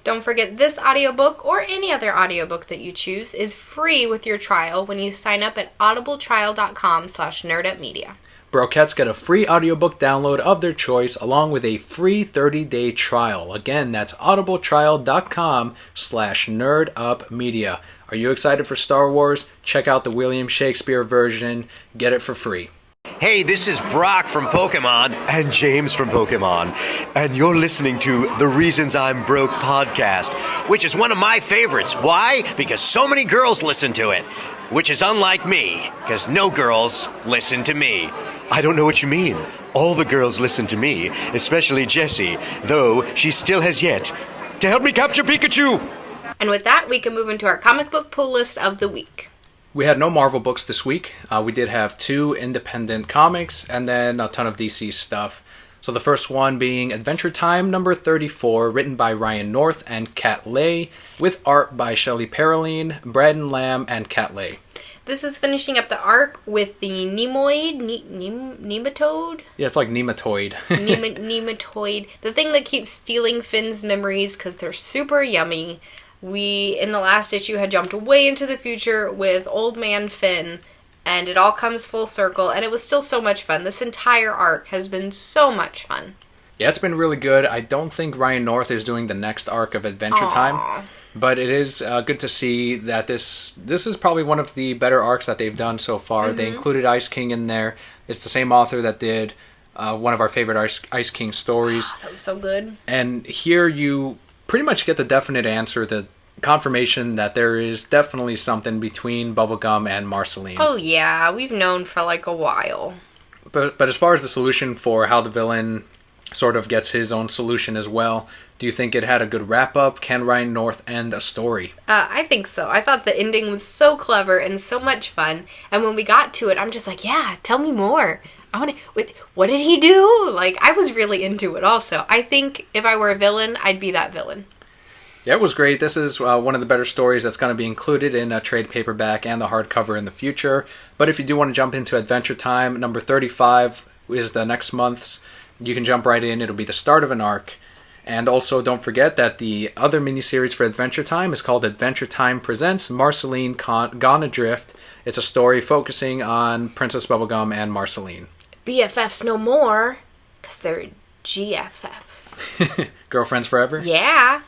Don't forget, this audiobook, or any other audiobook that you choose, is free with your trial when you sign up at audibletrial.com/nerdupmedia. Brokettes get a free audiobook download of their choice along with a free 30-day trial. Again, that's audibletrial.com/nerdupmedia. Are you excited for Star Wars? Check out the William Shakespeare version. Get it for free. Hey, this is Brock from Pokemon. And James from Pokemon. And you're listening to the Reasons I'm Broke podcast. Which is one of my favorites. Why? Because so many girls listen to it. Which is unlike me, because no girls listen to me. I don't know what you mean. All the girls listen to me, especially Jessie, though she still has yet to help me capture Pikachu. And with that, we can move into our comic book pull list of the week. We had no Marvel books this week. We did have 2 independent comics and then a ton of DC stuff. So the first one being Adventure Time number 34, written by Ryan North and Kat Ley, with art by Shelley Pereline, Braden Lamb, and Kat Ley. This is finishing up the arc with the nematode? Yeah, it's like nematoid. Nematoid. The thing that keeps stealing Finn's memories because they're super yummy. We, in the last issue, had jumped way into the future with Old Man Finn, and it all comes full circle, and it was still so much fun. This entire arc has been so much fun. Yeah, it's been really good. I don't think Ryan North is doing the next arc of Adventure Time, but it is good to see that this is probably one of the better arcs that they've done so far. They included Ice King in there. It's the same author that did one of our favorite Ice King stories. That was so good. And here you pretty much get the definite answer, the confirmation that there is definitely something between Bubblegum and Marceline. Oh yeah, we've known for like a while. But as far as the solution for how the villain sort of gets his own solution as well, Do you think it had a good wrap-up? Can Ryan North end a story? I think so. I thought the ending was so clever and so much fun. And when we got to it, I'm just like, yeah, tell me more. I want to. What did he do? Like, I was really into it also. I think if I were a villain, I'd be that villain. Yeah, it was great. This is one of the better stories that's going to be included in a trade paperback and the hardcover in the future. But if you do want to jump into Adventure Time, number 35 is the next month's. You can jump right in. It'll be the start of an arc. And also, don't forget that the other miniseries for Adventure Time is called Adventure Time Presents Marceline Gone Adrift. It's a story focusing on Princess Bubblegum and Marceline. BFFs no more, because they're GFFs. Girlfriends Forever? Yeah.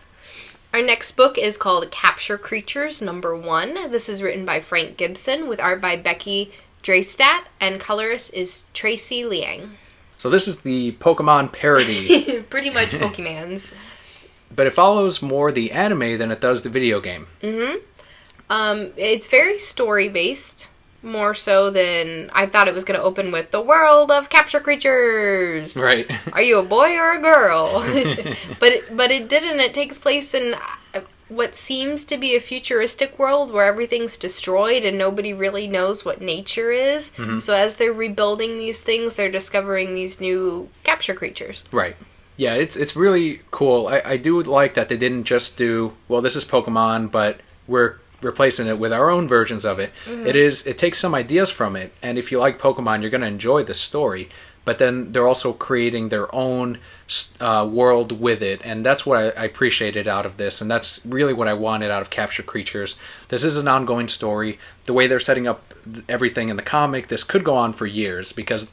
Our next book is called Capture Creatures, number 1. This is written by Frank Gibson with art by Becky Dreystadt, and colorist is Tracy Liang. So this is the Pokemon parody. Pretty much Pokemans. But it follows more the anime than it does the video game. It's very story-based, more so than I thought it was going to open with the world of Capture Creatures. Right. Are you a boy or a girl? but it didn't. It takes place in what seems to be a futuristic world where everything's destroyed and nobody really knows what nature is. So as they're rebuilding these things, they're discovering these new capture creatures. Right. Yeah, it's really cool. I do like that they didn't just do, well, this is Pokemon, but we're replacing it with our own versions of it. It takes some ideas from it, and if you like Pokemon, you're going to enjoy the story. But then they're also creating their own world with it, and that's what I appreciated out of this, and that's really what I wanted out of Capture Creatures. This is an ongoing story. The way they're setting up everything in the comic, this could go on for years, because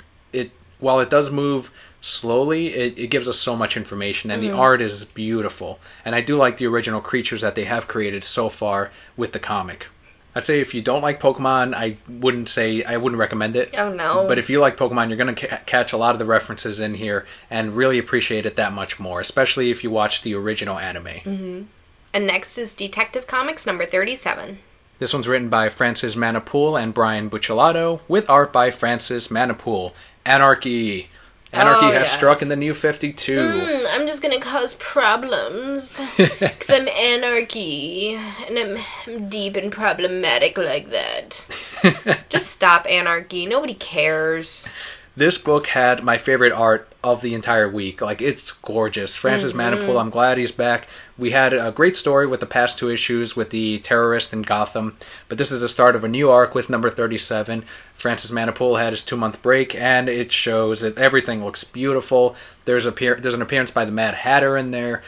while it does move slowly, it gives us so much information, and the art is beautiful. And I do like the original creatures that they have created so far with the comic. I'd say if you don't like Pokemon, I wouldn't recommend it. Oh, no. But if you like Pokemon, you're going to catch a lot of the references in here and really appreciate it that much more, especially if you watch the original anime. And next is Detective Comics number 37. This one's written by Francis Manapool and Brian Buccellato, with art by Francis Manapool. Anarchy. Anarchy has struck in the New 52. I'm just gonna cause problems. Because I'm anarchy. And I'm deep and problematic like that. Just stop, Anarchy. Nobody cares. This book had my favorite art of the entire week. Like, it's gorgeous. Francis Manapool, I'm glad he's back. We had a great story with the past 2 issues with the terrorist in Gotham, but this is the start of a new arc with number 37. Francis Manapool had his 2-month break, and it shows that everything looks beautiful. There's an appearance by the Mad Hatter in there.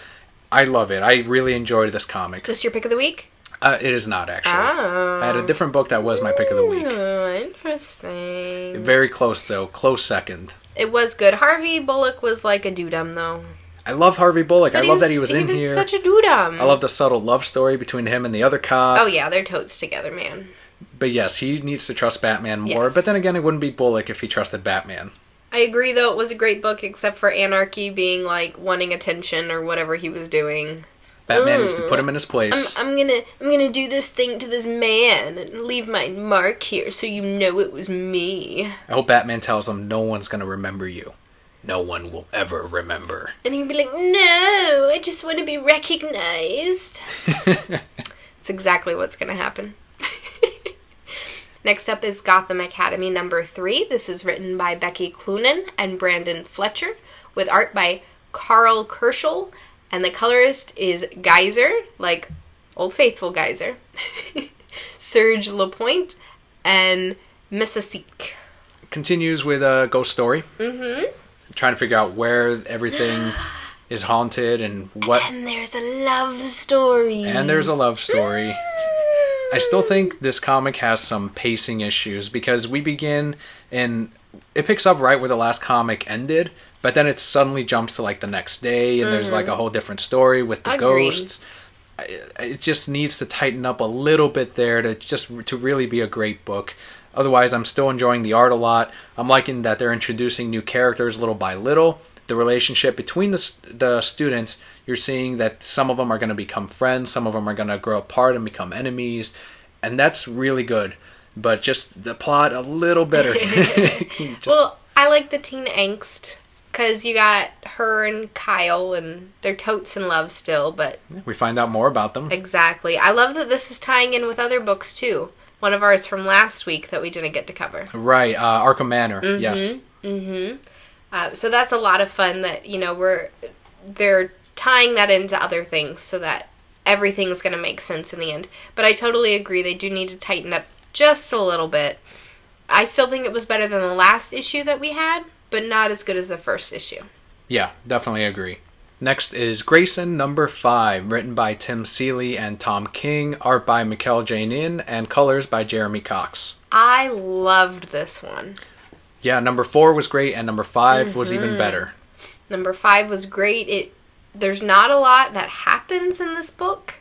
I love it. I really enjoyed this comic. This your pick of the week? It is not, actually. I had a different book that was my pick of the week. Interesting. Very close, though. Close second. It was good. Harvey Bullock was like a doo-dum, though. I love Harvey Bullock. I love that he was in here. He was such a doo-dum. I love the subtle love story between him and the other cop. Oh, yeah. They're totes together, man. But yes, he needs to trust Batman more. Yes. But then again, it wouldn't be Bullock if he trusted Batman. I agree, though. It was a great book, except for Anarchy being, like, wanting attention or whatever he was doing. Batman needs to put him in his place. I'm gonna do this thing to this man and leave my mark here so you know it was me. I hope Batman tells him no one's gonna remember you. No one will ever remember. And he'd be like, no, I just want to be recognized. It's exactly what's gonna happen. Next up is Gotham Academy number 3. This is written by Becky Cloonan and Brandon Fletcher, with art by Carl Kerschel. And the colorist is Geyser, like Old Faithful Geyser, Serge Lapointe, and Missasik. Continues with a ghost story. Trying to figure out where everything is haunted and what. And there's a love story. I still think this comic has some pacing issues because we begin and it picks up right where the last comic ended. But then it suddenly jumps to, like, the next day, and there's, like, a whole different story with the ghosts. It just needs to tighten up a little bit there to really be a great book. Otherwise, I'm still enjoying the art a lot. I'm liking that they're introducing new characters little by little. The relationship between the students, you're seeing that some of them are going to become friends, some of them are going to grow apart and become enemies, and that's really good. But just the plot a little better. Well, I like the teen angst. because you got her and Kyle, and they're totes in love still, but... We find out more about them. Exactly. I love that this is tying in with other books, too. One of ours from last week that we didn't get to cover. Right, Arkham Manor, yes. So that's a lot of fun that, they're tying that into other things so that everything's going to make sense in the end. But I totally agree, they do need to tighten up just a little bit. I still think it was better than the last issue that we had, but not as good as the first issue. Yeah, definitely agree. Next is Grayson number 5, written by Tim Seeley and Tom King, art by Mikkel J. Nin, and colors by Jeremy Cox. I loved this one. Yeah, number 4 was great, and number 5 was even better. Number 5 was great. There's not a lot that happens in this book,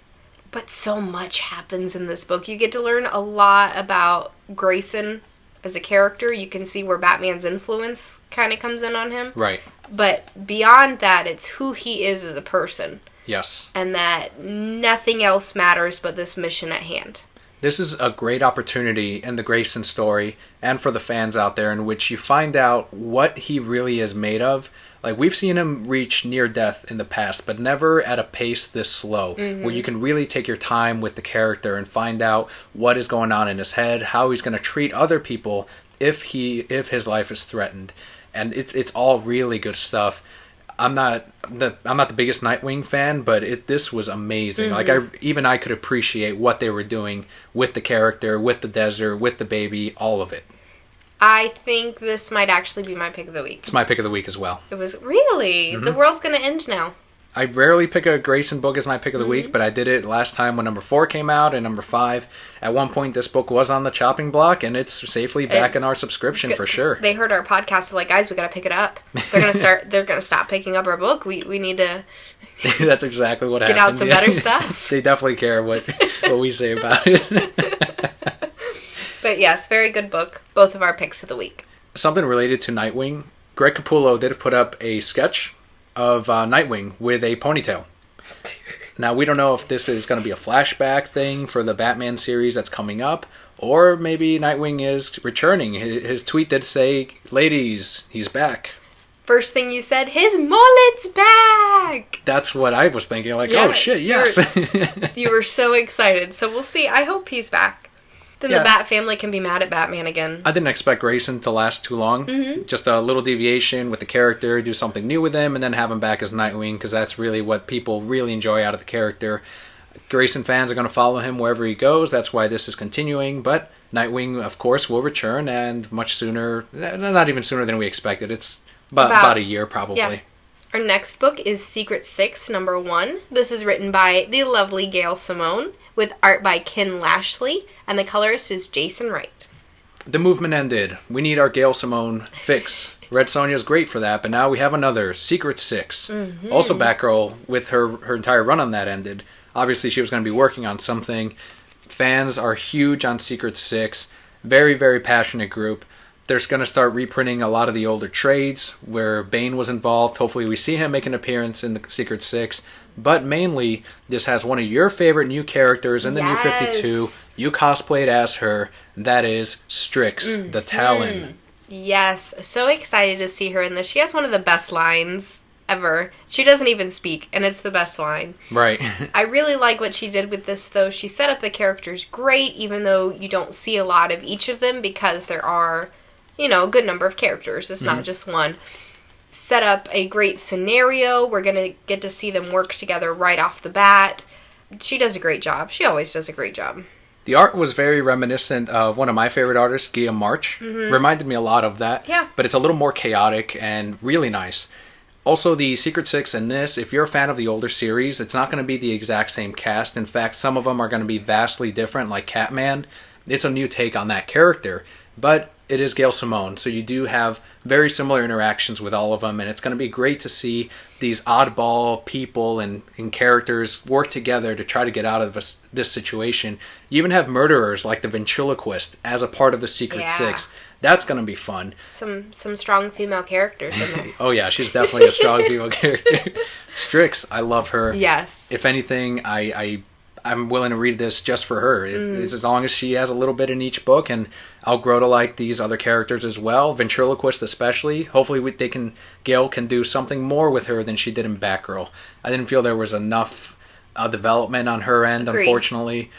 but so much happens in this book. You get to learn a lot about Grayson as a character. You can see where Batman's influence kind of comes in on him. Right. But beyond that, it's who he is as a person. Yes. And that nothing else matters but this mission at hand. This is a great opportunity in the Grayson story, and for the fans out there, in which you find out what he really is made of. Like, we've seen him reach near death in the past, but never at a pace this slow, where you can really take your time with the character and find out what is going on in his head, how he's going to treat other people if his life is threatened. And it's all really good stuff. I'm not the biggest Nightwing fan, but this was amazing. Like, I could appreciate what they were doing with the character, with the desert, with the baby, all of it. I think this might actually be my pick of the week. It's my pick of the week as well. It was really? The world's going to end now. I rarely pick a Grayson book as my pick of the week, but I did it last time when number 4 came out and number 5. At one point, this book was on the chopping block, and it's safely back in our subscription for sure. They heard our podcast, they're like, guys, we got to pick it up. They're gonna stop picking up our book. We need to That's exactly what happened. Get out some better stuff. They definitely care what we say about it. But yes, very good book. Both of our picks of the week. Something related to Nightwing. Greg Capullo did put up a sketch of Nightwing with a ponytail. Now, we don't know if this is going to be a flashback thing for the Batman series that's coming up, or maybe Nightwing is returning. His tweet did say, ladies, he's back. First thing you said, his mullet's back! That's what I was thinking. Like, yeah, oh shit, yes. You were so excited. So we'll see. I hope he's back. Then the Bat family can be mad at Batman again. I didn't expect Grayson to last too long. Just a little deviation with the character, do something new with him, and then have him back as Nightwing, because that's really what people really enjoy out of the character. Grayson fans are going to follow him wherever he goes. That's why this is continuing. But Nightwing, of course, will return, and much sooner, not even sooner than we expected. It's about a year, probably. Yeah. Our next book is Secret 6, number 1. This is written by the lovely Gail Simone, with art by Ken Lashley, and the colorist is Jason Wright. The movement ended. We need our Gail Simone fix. Red Sonja's great for that, but now we have another, Secret 6. Also Batgirl, with her entire run on that ended. Obviously, she was going to be working on something. Fans are huge on Secret 6. Very, very passionate group. They're going to start reprinting a lot of the older trades where Bane was involved. Hopefully we see him make an appearance in the Secret 6. But mainly, this has one of your favorite new characters in the New 52. You cosplayed as her. That is Strix, the Talon. Yes. So excited to see her in this. She has one of the best lines ever. She doesn't even speak, and it's the best line. Right. I really like what she did with this, though. She set up the characters great, even though you don't see a lot of each of them, because there are, a good number of characters. It's not just one. Set up a great scenario. We're going to get to see them work together right off the bat. She does a great job. She always does a great job. The art was very reminiscent of one of my favorite artists, Guillaume March. Reminded me a lot of that. Yeah. But it's a little more chaotic and really nice. Also, the Secret 6 in this, if you're a fan of the older series, it's not going to be the exact same cast. In fact, some of them are going to be vastly different, like Catman. It's a new take on that character. But it is Gail Simone, so you do have very similar interactions with all of them, and it's going to be great to see these oddball people and characters work together to try to get out of this situation. You even have murderers like the ventriloquist as a part of the Secret 6. That's going to be fun. Some strong female characters in there. Oh yeah, she's definitely a strong female character. Strix, I love her. Yes. If anything, I I'm willing to read this just for her. It's as long as she has a little bit in each book, and I'll grow to like these other characters as well. Ventriloquist especially. Hopefully Gail can do something more with her than she did in Batgirl. I didn't feel there was enough development on her end, Agreed. Unfortunately.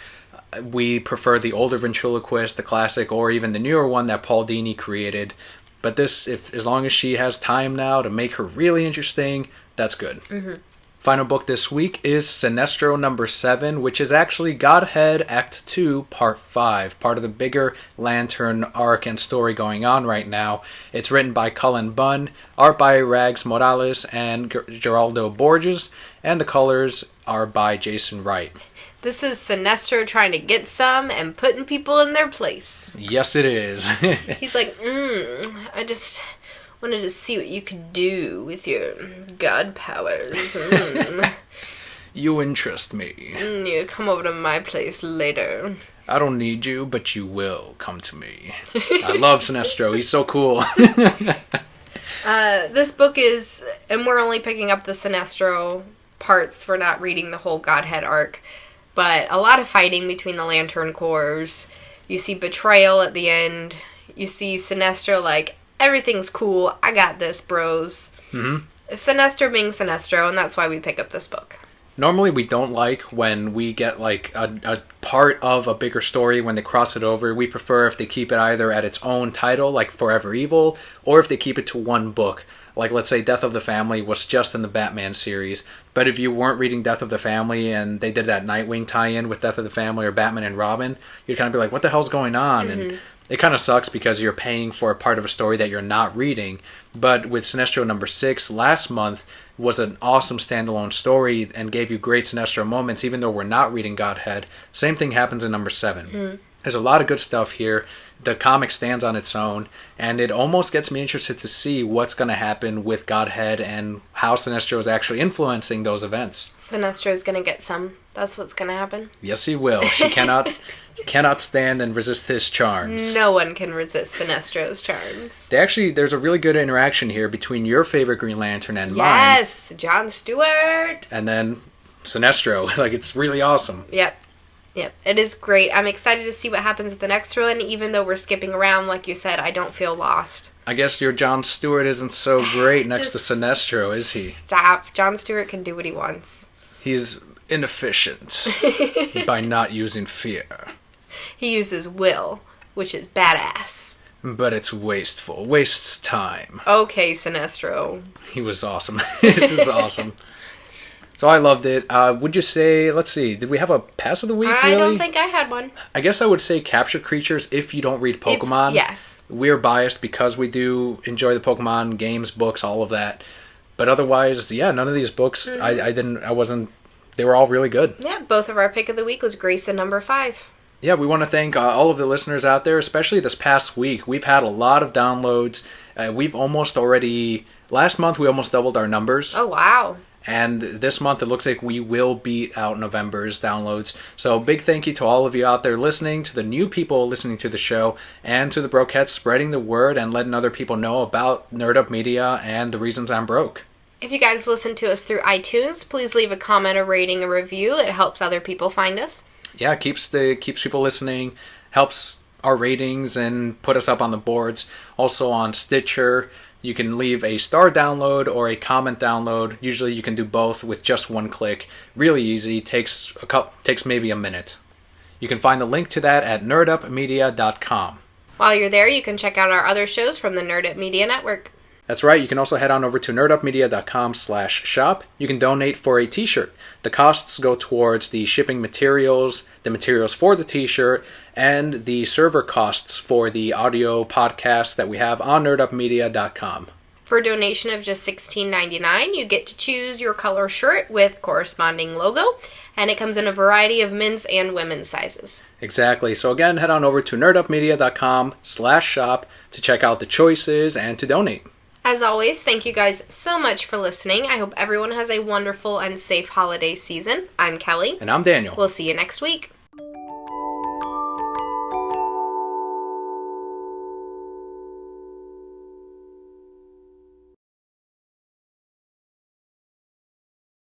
We prefer the older Ventriloquist, the classic, or even the newer one that Paul Dini created. But this, as long as she has time now to make her really interesting, that's good. Final book this week is Sinestro number 7, which is actually Godhead Act 2, Part 5, part of the bigger Lantern arc and story going on right now. It's written by Cullen Bunn, art by Rags Morales and Geraldo Borges, and the colors are by Jason Wright. This is Sinestro trying to get some and putting people in their place. Yes, it is. He's like, I just wanted to see what you could do with your god powers. You interest me. You come over to my place later. I don't need you, but you will come to me. I love Sinestro. He's so cool. This book is, and we're only picking up the Sinestro parts. We're not reading the whole Godhead arc. But a lot of fighting between the Lantern Corps. You see betrayal at the end. You see Sinestro like, everything's cool. I got this, bros. Sinestro being Sinestro, and that's why we pick up this book. Normally we don't like when we get like a part of a bigger story when they cross it over. We prefer if they keep it either at its own title, like Forever Evil, or if they keep it to one book. Like, let's say Death of the Family was just in the Batman series. But if you weren't reading Death of the Family and they did that Nightwing tie-in with Death of the Family or Batman and Robin, you'd kind of be like, what the hell's going on? And it kind of sucks because you're paying for a part of a story that you're not reading. But with Sinestro number 6 last month was an awesome standalone story and gave you great Sinestro moments, even though we're not reading Godhead. Same thing happens in number 7. There's a lot of good stuff here. The comic stands on its own, and it almost gets me interested to see what's going to happen with Godhead and how Sinestro is actually influencing those events. Sinestro's gonna get some. That's what's gonna happen. Yes, he will. She cannot stand and resist his charms. No one can resist Sinestro's charms. There's a really good interaction here between your favorite Green Lantern and mine. Yes, Jon Stewart. And then Sinestro. Like, it's really awesome. Yep, it is great. I'm excited to see what happens at the next one. Even though we're skipping around, like you said, I don't feel lost. I guess your Jon Stewart isn't so great next to Just Sinestro, is he? Stop. Jon Stewart can do what he wants. He's inefficient by not using fear. He uses will, which is badass. But it's wasteful. Wastes time. Okay, Sinestro. He was awesome. This is awesome. So I loved it. Would you say, let's see, did we have a pass of the week, I really? don't think I had one. I guess I would say capture creatures if you don't read Pokemon. Yes. We're biased because we do enjoy the Pokemon games, books, all of that. But otherwise, yeah, none of these books, they were all really good. Yeah, both of our pick of the week was Grayson number 5. Yeah, we want to thank all of the listeners out there, especially this past week. We've had a lot of downloads. Last month we almost doubled our numbers. Oh, wow. And this month, it looks like we will beat out November's downloads. So big thank you to all of you out there listening, to the new people listening to the show, and to the Brokettes spreading the word and letting other people know about Nerd Up Media and the reasons I'm broke. If you guys listen to us through iTunes, please leave a comment, a rating, a review. It helps other people find us. Yeah, it keeps people listening, helps our ratings, and put us up on the boards. Also on Stitcher, you can leave a star download or a comment download. Usually you can do both with just one click. Really easy. Takes maybe a minute. You can find the link to that at nerdupmedia.com. While you're there, you can check out our other shows from the Nerd Up Media Network. That's right. You can also head on over to nerdupmedia.com/shop. You can donate for a t-shirt. The costs go towards the shipping materials, the materials for the t-shirt, and the server costs for the audio podcast that we have on nerdupmedia.com. For a donation of just $16.99, you get to choose your color shirt with corresponding logo, and it comes in a variety of men's and women's sizes. Exactly. So again, head on over to nerdupmedia.com/shop to check out the choices and to donate. As always, thank you guys so much for listening. I hope everyone has a wonderful and safe holiday season. I'm Kelly. And I'm Daniel. We'll see you next week.